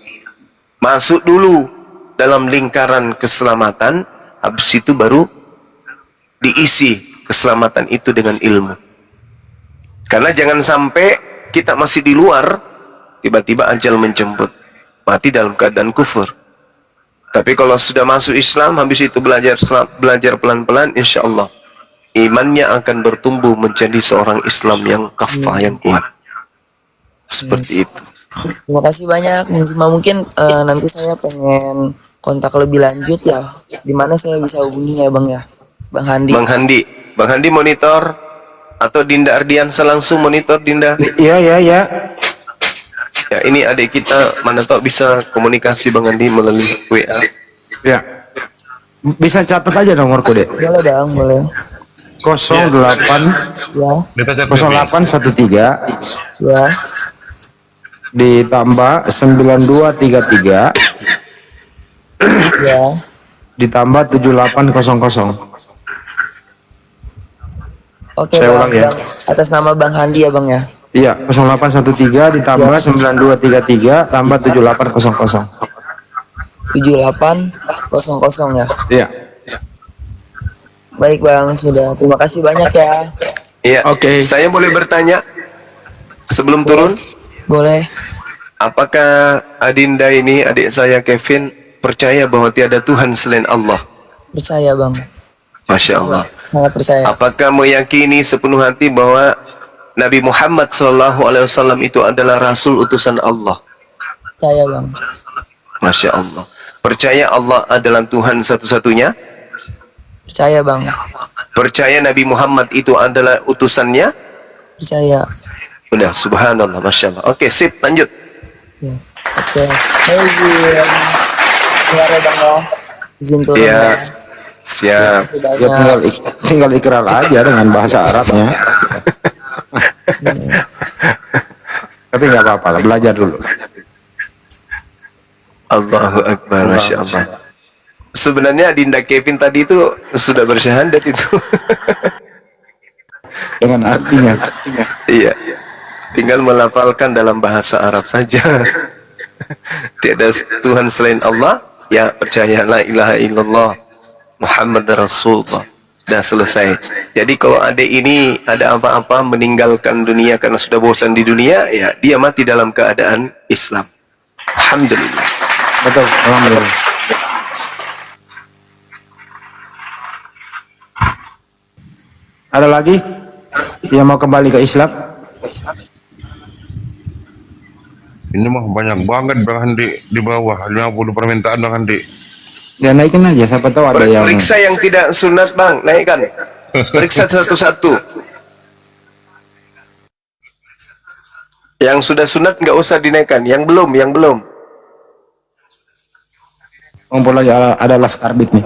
Masuk dulu dalam lingkaran keselamatan, habis itu baru diisi keselamatan itu dengan ilmu. Karena jangan sampai kita masih di luar, tiba-tiba ajal menjemput, mati dalam keadaan kufur. Tapi kalau sudah masuk Islam, habis itu belajar pelan-pelan, insya Allah imannya akan bertumbuh menjadi seorang Islam yang kafah, yang kuat. Seperti itu. Terima kasih banyak. Mungkin nanti saya pengen kontak lebih lanjut ya. Di mana saya bisa hubungi ya Bang ya? Bang Handi. Bang Handi monitor atau Dinda Ardiansa langsung monitor Dinda? Iya. Ya, ini adik kita, mana tahu bisa komunikasi Bang Handi melalui WA. Ya. Bisa catat aja nomorku, Dek. Boleh Bang, boleh. 08 Ya. 0813 Ya. ditambah 9233 Ya. ditambah 7800. Oke Saya Bang, ulang ya. Bang. Atas nama Bang Handi ya Bang ya. Iya, 0813 ditambah 9233 tambah 7800. 7800 ya. Iya. Baik Bang, sudah. Terima kasih banyak ya. Iya. Oke. Saya boleh bertanya sebelum turun? Boleh. Apakah Adinda ini, adik saya Kevin, percaya bahwa tiada Tuhan selain Allah? Percaya Bang. Masya Allah. Sangat percaya. Apakah meyakini sepenuh hati bahwa Nabi Muhammad SAW itu adalah Rasul utusan Allah? Percaya Bang. Masya Allah. Percaya Allah adalah Tuhan satu-satunya? Percaya Bang. Percaya Nabi Muhammad itu adalah utusannya? Percaya. Udah, subhanallah, Masya Allah. Oke, sip, lanjut. Ya. Oke. Izin. Keluar ya Bang ya. Izin turun Iya, ya. siap. Ya tinggal ikrar aja dengan bahasa Arabnya. Tapi nggak apa-apa lah, belajar dulu. Allahu Akbar, Masya Allah. Sebenarnya Dinda Kevin tadi itu sudah bersyahadat itu. Dengan artinya. Iya. Tinggal melafalkan dalam bahasa Arab saja. Tiada Tuhan selain Allah, ya percaya la ilaha illallah Muhammad Rasulullah. Dah selesai. Jadi kalau adik ini ada apa-apa meninggalkan dunia karena sudah bosan di dunia, ya dia mati dalam keadaan Islam. Alhamdulillah. Betul, alhamdulillah. Ada lagi yang mau kembali ke Islam? Ini mah banyak banget Bang Handi di bawah 50 permintaan Bang Handi. Ya naikin aja, siapa tahu ada yang Periksa yang tidak sunat bang, naikkan. Periksa satu-satu. Yang sudah sunat nggak usah dinaikkan. Yang belum. ngumpul aja, ada las arbit nih.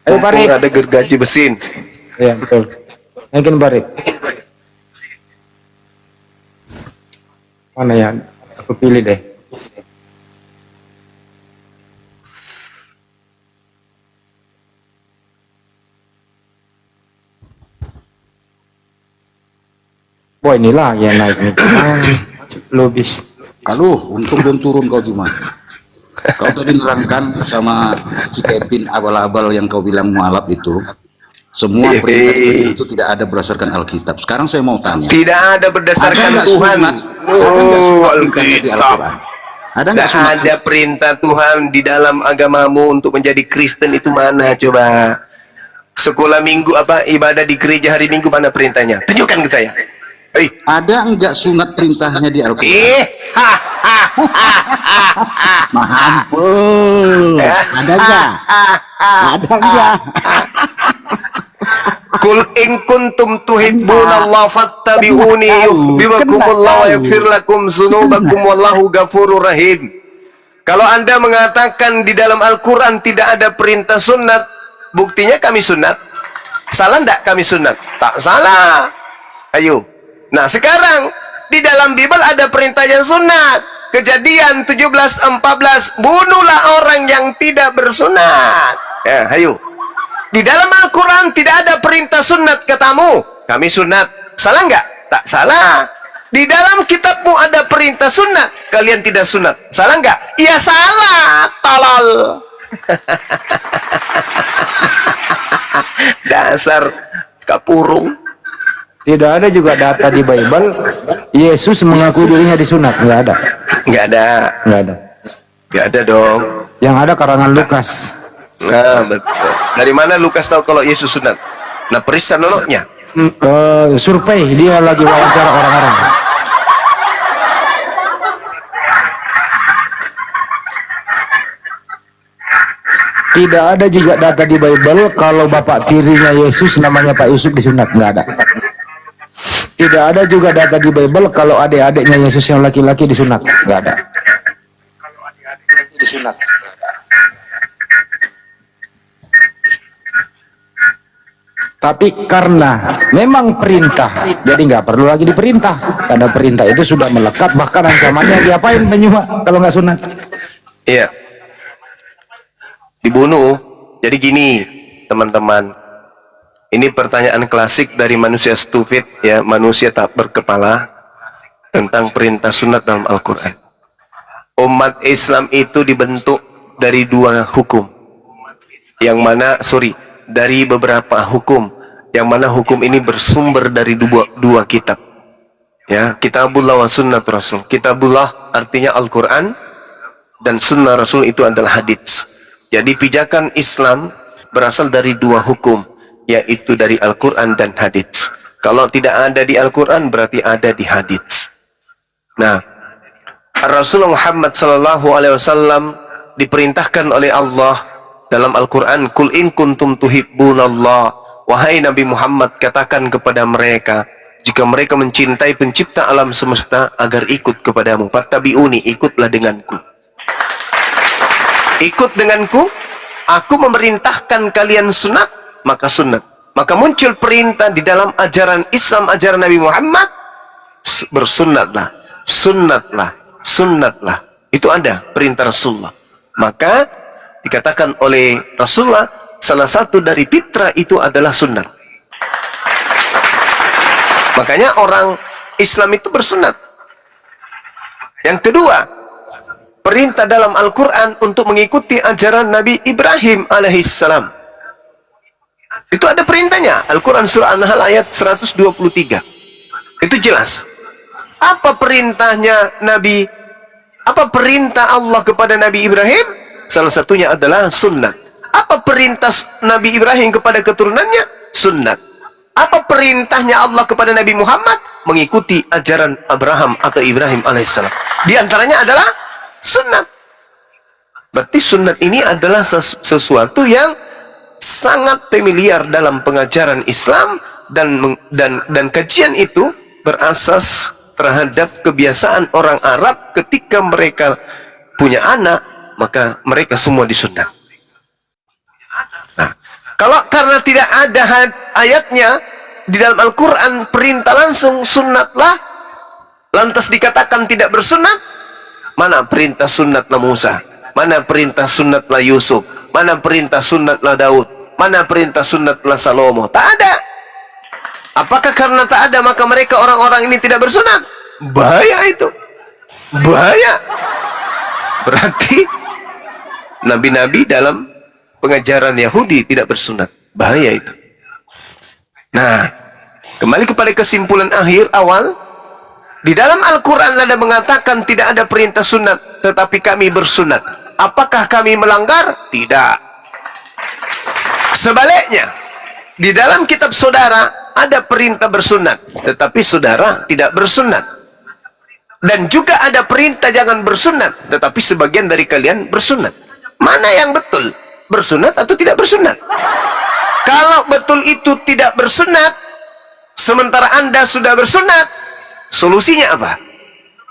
Ayo Parik. Ada gergaji mesin. Iya betul. Naikin Parik. Mana ya? Aku pilih deh. Boy inilah yang naik nih. Lubis. Aduh, untung belum turun kau cuma. Kau tadi nerangkan sama si Kevin abal-abal yang kau bilang mualaf itu. Semua perintah itu tidak ada berdasarkan Alkitab. Sekarang saya mau tanya. Tidak ada berdasarkan Tuhan. Alkitab. Ada nggak sunat? Ada perintah Tuhan di dalam agamamu untuk menjadi Kristen itu mana coba? Sekolah minggu apa ibadah di gereja hari Minggu mana perintahnya? Tunjukkan ke saya. Ada enggak sunat perintahnya di Alkitab? Mampus. Ada enggak? Ada enggak? Kul in kuntum tuhibbunallaha fattabi'uni yuhibbukumullah wa yaghfir lakum dzunubakum wallahu ghafurur rahim. Kalau Anda mengatakan di dalam Al-Qur'an tidak ada perintah sunat, buktinya kami sunat. Salah enggak kami sunat? Tak salah. Ayo. Nah, sekarang di dalam Bible ada perintah yang sunat. Kejadian 17:14, bunuhlah orang yang tidak bersunat. Ya, ayo. Di dalam Al-Quran tidak ada perintah sunat katamu. Kami sunat. Salah nggak? Tak salah. Di dalam kitabmu ada perintah sunat. Kalian tidak sunat. Salah nggak? Iya salah. Tolol. Dasar kapurung. Tidak ada juga data di Bible Yesus mengaku dirinya disunat. Nggak ada. Nggak ada. Nggak ada. Nggak ada dong. Yang ada karangan Lukas. Nah, betul. Dari mana Lukas tahu kalau Yesus sunat? Nah, periksa noloknya. Survei, dia lagi wawancara orang-orang. Tidak ada juga data di Bible kalau bapak tirinya Yesus namanya Pak Yusuf disunat. Nggak ada. Tidak ada juga data di Bible kalau adik-adiknya Yesus yang laki-laki disunat. Nggak ada. Disunat. Tapi karena memang perintah, jadi nggak perlu lagi diperintah. Karena perintah itu sudah melekat, bahkan ancamannya diapain penyumak kalau nggak sunat? Iya. Dibunuh. Jadi gini, teman-teman. Ini pertanyaan klasik dari manusia stupid, ya, manusia tak berkepala tentang perintah sunat dalam Al-Quran. Umat Islam itu dibentuk dari dua hukum. Yang mana, dari beberapa hukum, yang mana hukum ini bersumber dari dua kitab, ya, Kitabullah wa Sunnah Rasul. Kitabullah artinya Al-Quran, dan Sunnah Rasul itu adalah hadits. Jadi pijakan Islam berasal dari dua hukum, yaitu dari Al-Quran dan hadits. Kalau tidak ada di Al-Quran berarti ada di hadits. Nah, Rasulullah Muhammad SAW diperintahkan oleh Allah dalam Al-Quran, Kul in kuntum tuhibbunallah, wahai Nabi Muhammad, katakan kepada mereka, jika mereka mencintai pencipta alam semesta, agar ikut kepadamu. Fattabi'uni, ikutlah denganku. Ikut denganku, aku memerintahkan kalian sunat, maka sunat. Maka muncul perintah di dalam ajaran Islam, ajaran Nabi Muhammad, bersunatlah, sunnatlah, sunnatlah. Itu ada perintah Rasulullah. Maka dikatakan oleh Rasulullah, salah satu dari fitrah itu adalah sunnat. Makanya orang Islam itu bersunat. Yang kedua, perintah dalam Al-Quran untuk mengikuti ajaran Nabi Ibrahim alaihissalam. Itu ada perintahnya. Al-Quran surah An-Nahl ayat 123. Itu jelas. Apa perintahnya Nabi? Apa perintah Allah kepada Nabi Ibrahim? salah satunya adalah sunnah. Apa perintah Nabi Ibrahim kepada keturunannya? Sunnah. Apa perintahnya Allah kepada Nabi Muhammad? Mengikuti ajaran Abraham atau Ibrahim alaihissalam. Di antaranya adalah sunnah. Berarti sunnah ini adalah sesuatu yang sangat familiar dalam pengajaran Islam, dan kajian itu berasas terhadap kebiasaan orang Arab ketika mereka punya anak, maka mereka semua disunat. Nah, kalau karena tidak ada ayatnya di dalam Al-Quran perintah langsung sunatlah, lantas dikatakan tidak bersunat, mana perintah sunatlah Musa, mana perintah sunatlah Yusuf, mana perintah sunatlah Daud, mana perintah sunatlah Salomo? Tak ada. Apakah karena tak ada maka mereka orang-orang ini tidak bersunat? Bahaya itu, bahaya. Berarti nabi-nabi dalam pengajaran Yahudi tidak bersunat. Bahaya itu. Nah, kembali kepada kesimpulan akhir awal, di dalam Al-Quran ada mengatakan tidak ada perintah sunat, tetapi kami bersunat. Apakah kami melanggar? Tidak. Sebaliknya, di dalam kitab saudara ada perintah bersunat, tetapi saudara tidak bersunat. Dan juga ada perintah jangan bersunat, tetapi sebagian dari kalian bersunat. Mana yang betul? Bersunat atau tidak bersunat? Kalau betul itu tidak bersunat, sementara Anda sudah bersunat, solusinya apa?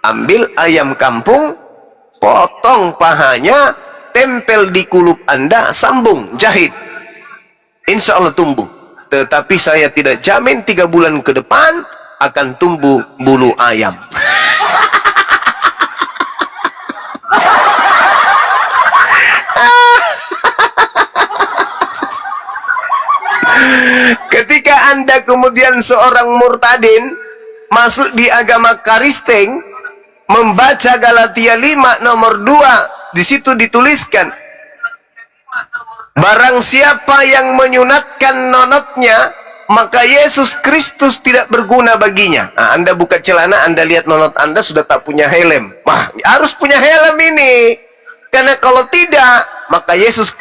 Ambil ayam kampung, potong pahanya, tempel di kulup Anda, sambung, jahit. Insya Allah tumbuh. Tetapi saya tidak jamin 3 bulan ke depan akan tumbuh bulu ayam. Ketika Anda kemudian seorang murtadin masuk di agama Kristen, membaca Galatia 5 nomor 2, di situ dituliskan, barang siapa yang menyunatkan nonotnya, maka Yesus Kristus tidak berguna baginya. Nah, Anda buka celana, Anda lihat nonot Anda sudah tak punya helm. Wah, harus punya helm ini. Karena kalau tidak, maka Yesus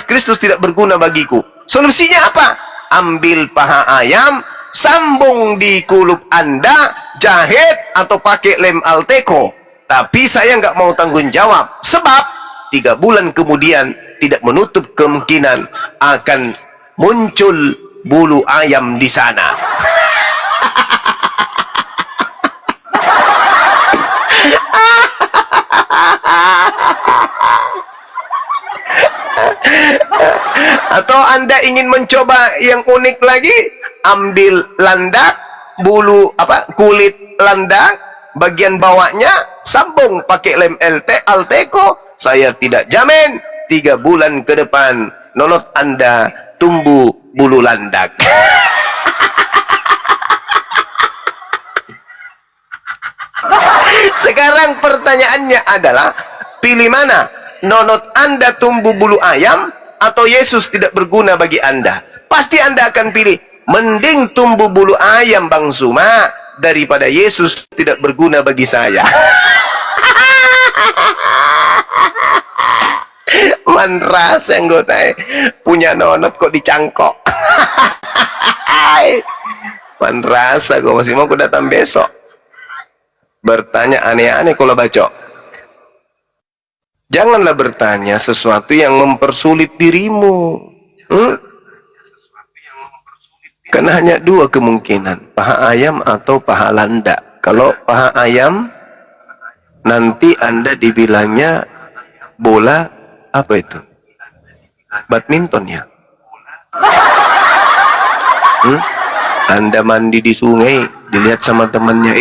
Kristus tidak berguna bagiku. Solusinya apa? Ambil paha ayam, sambung di kulup Anda, jahit atau pakai lem Alteco. Tapi saya nggak mau tanggung jawab, sebab 3 bulan kemudian tidak menutup kemungkinan akan muncul bulu ayam di sana. Atau Anda ingin mencoba yang unik lagi, ambil landak, bulu kulit landak, bagian bawahnya sambung pakai lem Alteco. Saya tidak jamin 3 bulan ke depan nonot Anda tumbuh bulu landak. Sekarang pertanyaannya adalah, pilih mana? Nonot Anda tumbuh bulu ayam atau Yesus tidak berguna bagi Anda? Pasti Anda akan pilih, mending tumbuh bulu ayam Bang Zuma daripada Yesus tidak berguna bagi saya. Manras anggota punya nonot kok dicangkok. Manras aku masih mau aku datang besok bertanya aneh-aneh kalau baca. Janganlah bertanya sesuatu yang mempersulit dirimu. Karena hanya 2 kemungkinan, paha ayam atau paha landak. Kalau paha ayam, nanti Anda dibilangnya bola apa itu? Badminton ya? Anda mandi di sungai, dilihat sama temannya,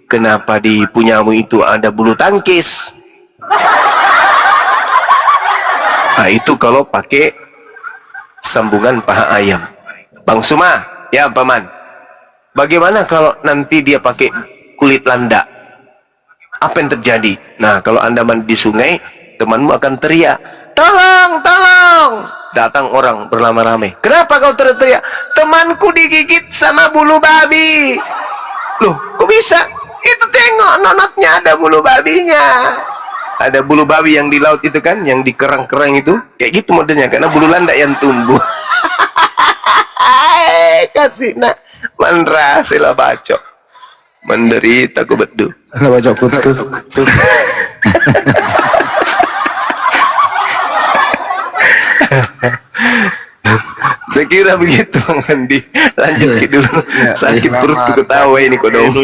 kenapa di punyamu itu ada bulu tangkis? Nah, itu kalau pakai sambungan paha ayam. Bang Suma, ya Paman, bagaimana kalau nanti dia pakai kulit landak? Apa yang terjadi? Nah, kalau Anda mandi di sungai, temanmu akan teriak, tolong, tolong. Datang orang berlama-ramai. Kenapa kau teriak? Temanku digigit sama bulu babi. Loh, kok bisa? Itu tengok, nonotnya ada bulu babinya. Ada bulu babi yang di laut itu kan, yang di kerang-kerang itu, kayak gitu modelnya, karena bulu landak yang tumbuh. Kasih nak manra sila bacok menderita ku bedu Lah bacok kutu. saya kira begitu Bang Andi. Lanjut dulu, sakit perut ku ketawa ini kodong.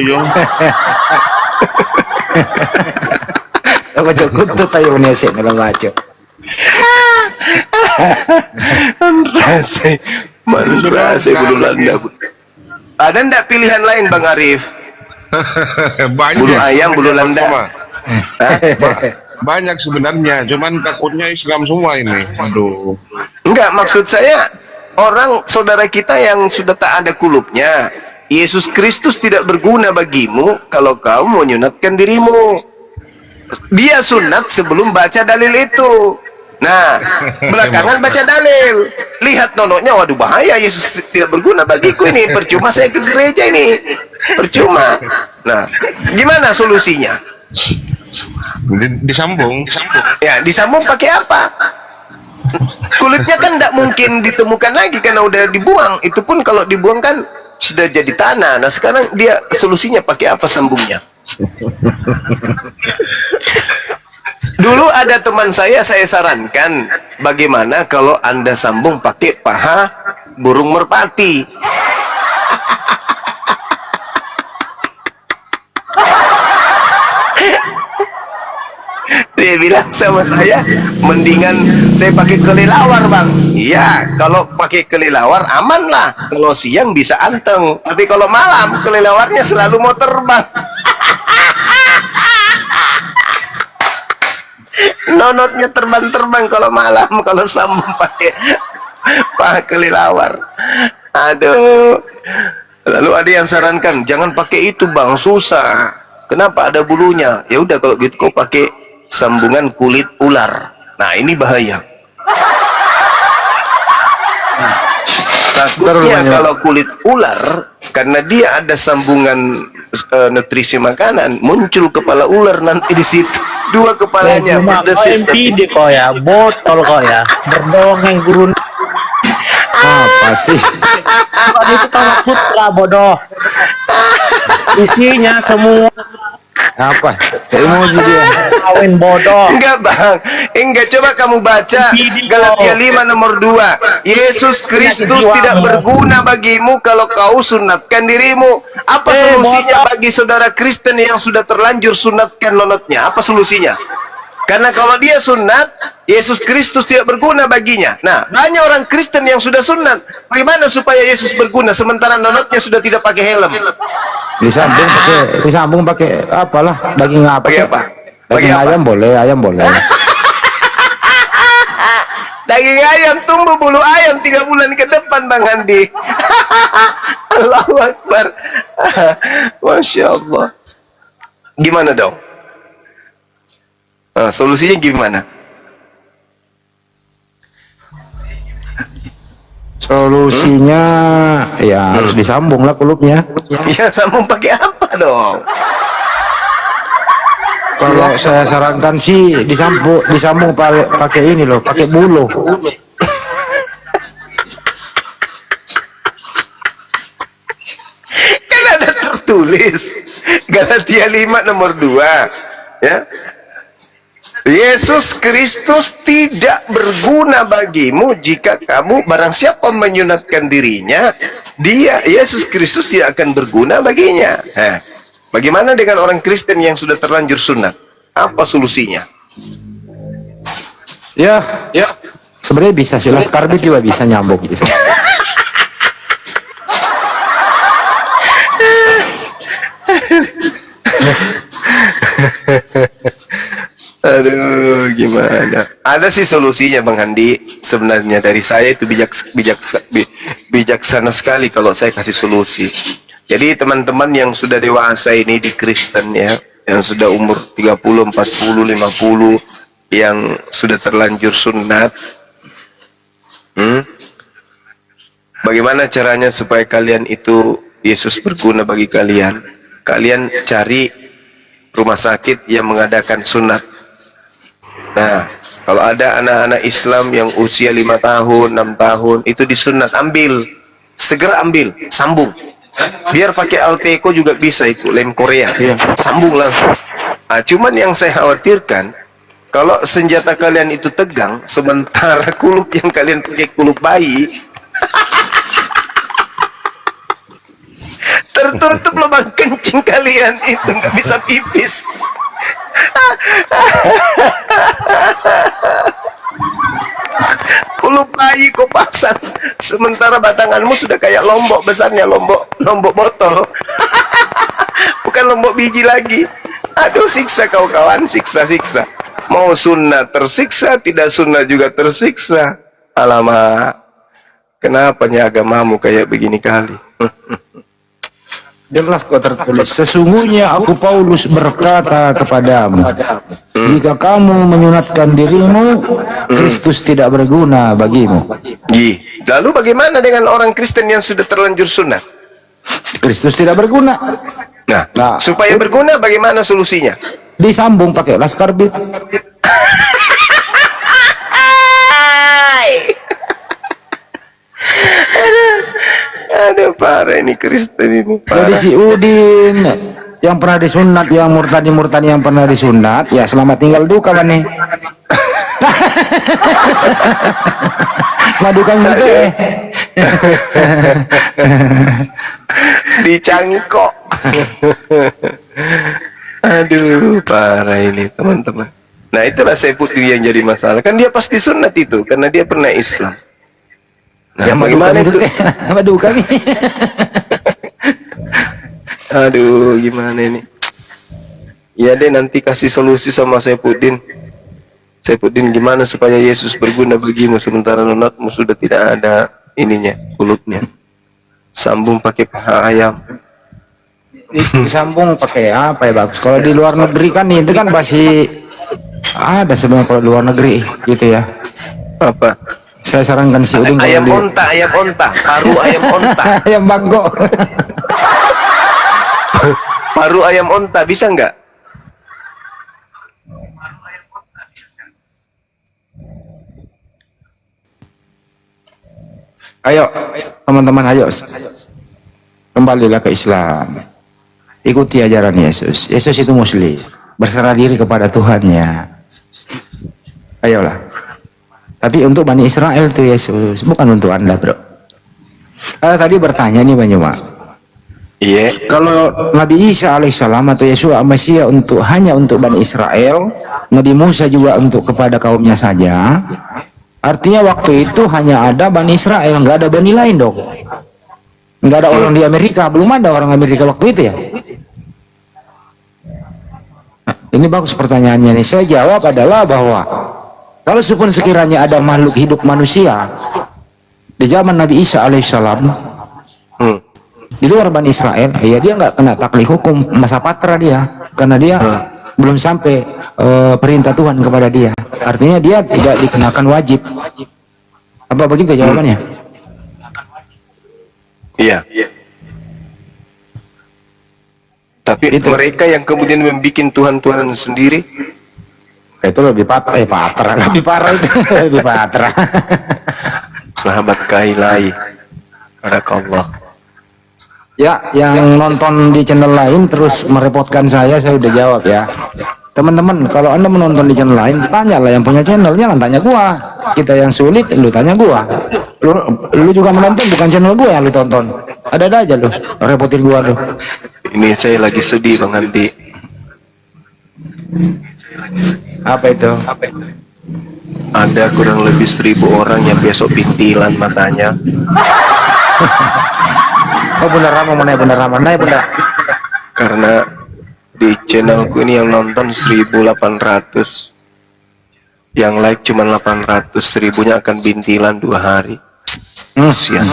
Lah bacok kutu tayo nesek lah bacok. Manrase bulu landa. Ada ndak pilihan lain Bang Arif? Banyak. Bulu ayam, bulu landa. Banyak sebenarnya, cuman takutnya Islam semua ini. Aduh. Enggak, maksud saya orang saudara kita yang sudah tak ada kulupnya. Yesus Kristus tidak berguna bagimu kalau kau mau nyunatkan dirimu. Dia sunat sebelum baca dalil itu. Nah, belakangan baca dalil. Lihat nonoknya, waduh bahaya, Yesus tidak berguna bagiku ini. Percuma saya ke gereja ini. Percuma. Nah, gimana solusinya? Disambung. Ya, disambung pakai apa? Kulitnya kan tidak mungkin ditemukan lagi karena udah dibuang. Itu pun kalau dibuang kan sudah jadi tanah. Nah, sekarang dia solusinya pakai apa sambungnya? Dulu ada teman saya sarankan bagaimana kalau Anda sambung pakai paha burung merpati. Dia bilang sama saya, mendingan saya pakai kelelawar Bang. Iya, kalau pakai kelelawar aman lah. Kalau siang bisa anteng, tapi kalau malam kelelawarnya selalu mau terbang. Nonotnya terbang-terbang kalau malam, kalau sambung pakai paha kelelawar. Aduh. Lalu ada yang sarankan, jangan pakai itu Bang, susah. Kenapa? Ada bulunya. Ya udah kalau gitu kau pakai sambungan kulit ular. Nah, ini bahaya. Takutnya kalau kulit ular, karena dia ada sambungan nutrisi makanan, muncul kepala ular nanti di situ. Dua kepalanya berdesis. MPD kok ya, botol kok ya, berdongeng gurun. Apa sih? Bukan itu Kama Sutra bodoh. Isinya semua Apa? Emosi dia. kawin bodoh. Enggak Bang, enggak, coba kamu baca Galatia 5 nomor 2. Yesus Kristus tidak berguna bagimu kalau kau sunatkan dirimu. Apa solusinya bagi saudara Kristen yang sudah terlanjur sunatkan nonotnya? Apa solusinya? Karena kalau dia sunat, Yesus Kristus tidak berguna baginya. Nah, banyak orang Kristen yang sudah sunat. Bagaimana supaya Yesus berguna sementara nonotnya sudah tidak pakai helm? Disambung pakai apalah, daging apa? Pakai apa? Daging ayam boleh, ayam boleh. Daging ayam, tumbuh bulu ayam 3 bulan ke depan Bang Andi. Allahu Akbar. Masya Allah. Gimana dong? Nah, solusinya gimana? Solusinya ya harus disambung lah kulupnya. Ya, sambung pakai apa dong? Kalau saya sarankan sih disambung pakai ini loh, pakai bulu. Kan ada tertulis Galatia 5 nomor 2, ya. Yesus Kristus tidak berguna bagimu jika kamu barang siapa menyunatkan dirinya, Yesus Kristus tidak akan berguna baginya. Bagaimana dengan orang Kristen yang sudah terlanjur sunat? Apa solusinya? Ya, sebenarnya bisa sih, Laskar juga bisa nyambung gitu. Aduh, gimana? Ada sih solusinya Bang Handi. Sebenarnya dari saya itu bijaksana sekali kalau saya kasih solusi. Jadi teman-teman yang sudah dewasa ini di Kristen ya, yang sudah umur 30, 40, 50, yang sudah terlanjur sunat, bagaimana caranya supaya kalian itu Yesus berguna bagi kalian? Kalian cari rumah sakit yang mengadakan sunat. Nah, kalau ada anak-anak Islam yang usia 5 tahun, 6 tahun, itu disunat, ambil. Segera ambil, sambung. Biar pakai Alteco juga bisa itu, lem Korea. Sambung langsung. Nah, cuman yang saya khawatirkan, kalau senjata kalian itu tegang, sementara kulup yang kalian pakai kulup bayi, tertutup lubang kencing kalian itu, nggak bisa pipis. Kulup bayi kau pasang, sementara batanganmu sudah kayak lombok besarnya, lombok botol. Bukan lombok biji lagi. Aduh, siksa kau kawan, siksa. Mau sunnah tersiksa, tidak sunnah juga tersiksa. Alamak, kenapa nya agamamu kayak begini kali? Jelas kok tertulis, sesungguhnya aku Paulus berkata kepadamu, jika kamu menyunatkan dirimu, Kristus tidak berguna bagimu. Lalu bagaimana dengan orang Kristen yang sudah terlanjur sunat? Kristus tidak berguna. Nah, supaya berguna bagaimana solusinya? Disambung pakai laskar bit. Aduh, parah ini Kristen ini. Parah. Jadi si Udin yang pernah disunat, yang murtadi yang pernah disunat, ya selamat tinggal duka nih. Madukan juga dicangkok. Aduh, parah ini teman-teman. Nah, itulah Saifuddin yang jadi masalah. Kan dia pasti sunat itu karena dia pernah Islam. Nah, ya, bagaimana itu? Madukan. Aduh, gimana ini? Ya deh, nanti kasih solusi sama Saifuddin. Saifuddin, gimana supaya Yesus berguna bagimu sementara nonatmu sudah tidak ada ininya, kulutnya. Sambung pakai paha ayam. Disambung pakai apa ya bagus? Kalau di luar negeri kan itu kan masih ada sebenarnya kalau di luar negeri gitu ya. Apa? Saya sarankan si Udin ayam onta, paru ayam onta. Ayam banggo. Paru ayam onta bisa nggak? Ayo teman-teman, ayo kembalilah ke Islam, ikuti ajaran Yesus. Yesus itu Muslim, berserah diri kepada Tuhannya. Ayolah. Tapi untuk Bani Israel itu Yesus, bukan untuk Anda, bro. Tadi bertanya nih Banyuma. Iya. Kalau Nabi Isa alaihissalam atau Yesus Mesias hanya untuk Bani Israel, Nabi Musa juga untuk kepada kaumnya saja. Artinya waktu itu hanya ada Bani Israel, nggak ada Bani lain dong. Nggak ada orang di Amerika, belum ada orang Amerika waktu itu ya. Nah, ini bagus pertanyaannya nih. Saya jawab adalah bahwa kalau sekiranya ada makhluk hidup manusia di zaman Nabi Isa alaihissalam, di luar Bani Israel, ya dia nggak kena taklif hukum masa patra dia, karena dia belum sampai perintah Tuhan kepada dia. Artinya dia tidak dikenakan wajib. Apa begitu jawabannya? Iya. Tapi itu mereka yang kemudian membuat Tuhan-Tuhan sendiri, itu lebih parah, lebih parah itu, lebih parah. Sahabat Kailai, barakallah. Ya, yang nonton di channel lain terus merepotkan saya udah jawab ya. Teman-teman, kalau Anda menonton di channel lain, tanyalah yang punya channel, jangan tanya gua. Kita yang sulit, lu tanya gua. Lu juga menonton, bukan channel gua yang lu tonton. Ada aja lu, repotin gua lu. Ini saya lagi sedih Bang Andi. Apa itu? Ada kurang lebih 1000 orang yang besok bintilan matanya. Oh bener mana bener. Karena di channelku ini yang nonton 1800, yang like cuma 800, 1000-nya akan bintilan 2 hari. Sian.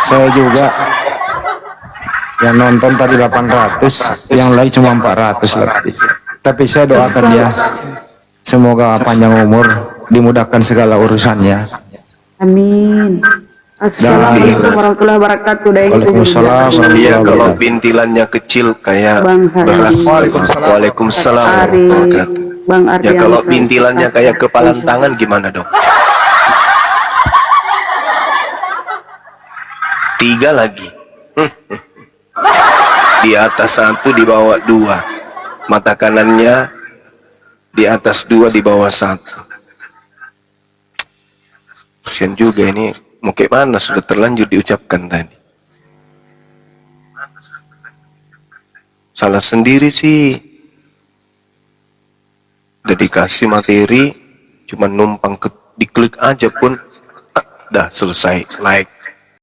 Saya juga yang nonton tadi 800, yang like cuma 400 lebih. Tapi saya doakan dia, semoga panjang umur, dimudahkan segala urusannya. Amin. Assalamualaikum warahmatullahi wabarakatuh. Waalaikumsalam. Iya, kalau bintilannya kecil kayak beras. Waalaikumsalam warahmatullahi wabarakatuh. Bang Ardi Ya kalau bintilannya kayak kepalan tangan gimana dong? 3 lagi. Di atas 1, di bawah 2. Mata kanannya di atas 2, di bawah 1. Kasian juga ini. Mau kayak mana, sudah terlanjur diucapkan tadi. Salah sendiri sih. Udah dikasih materi, cuma numpang diklik aja pun dah selesai, like.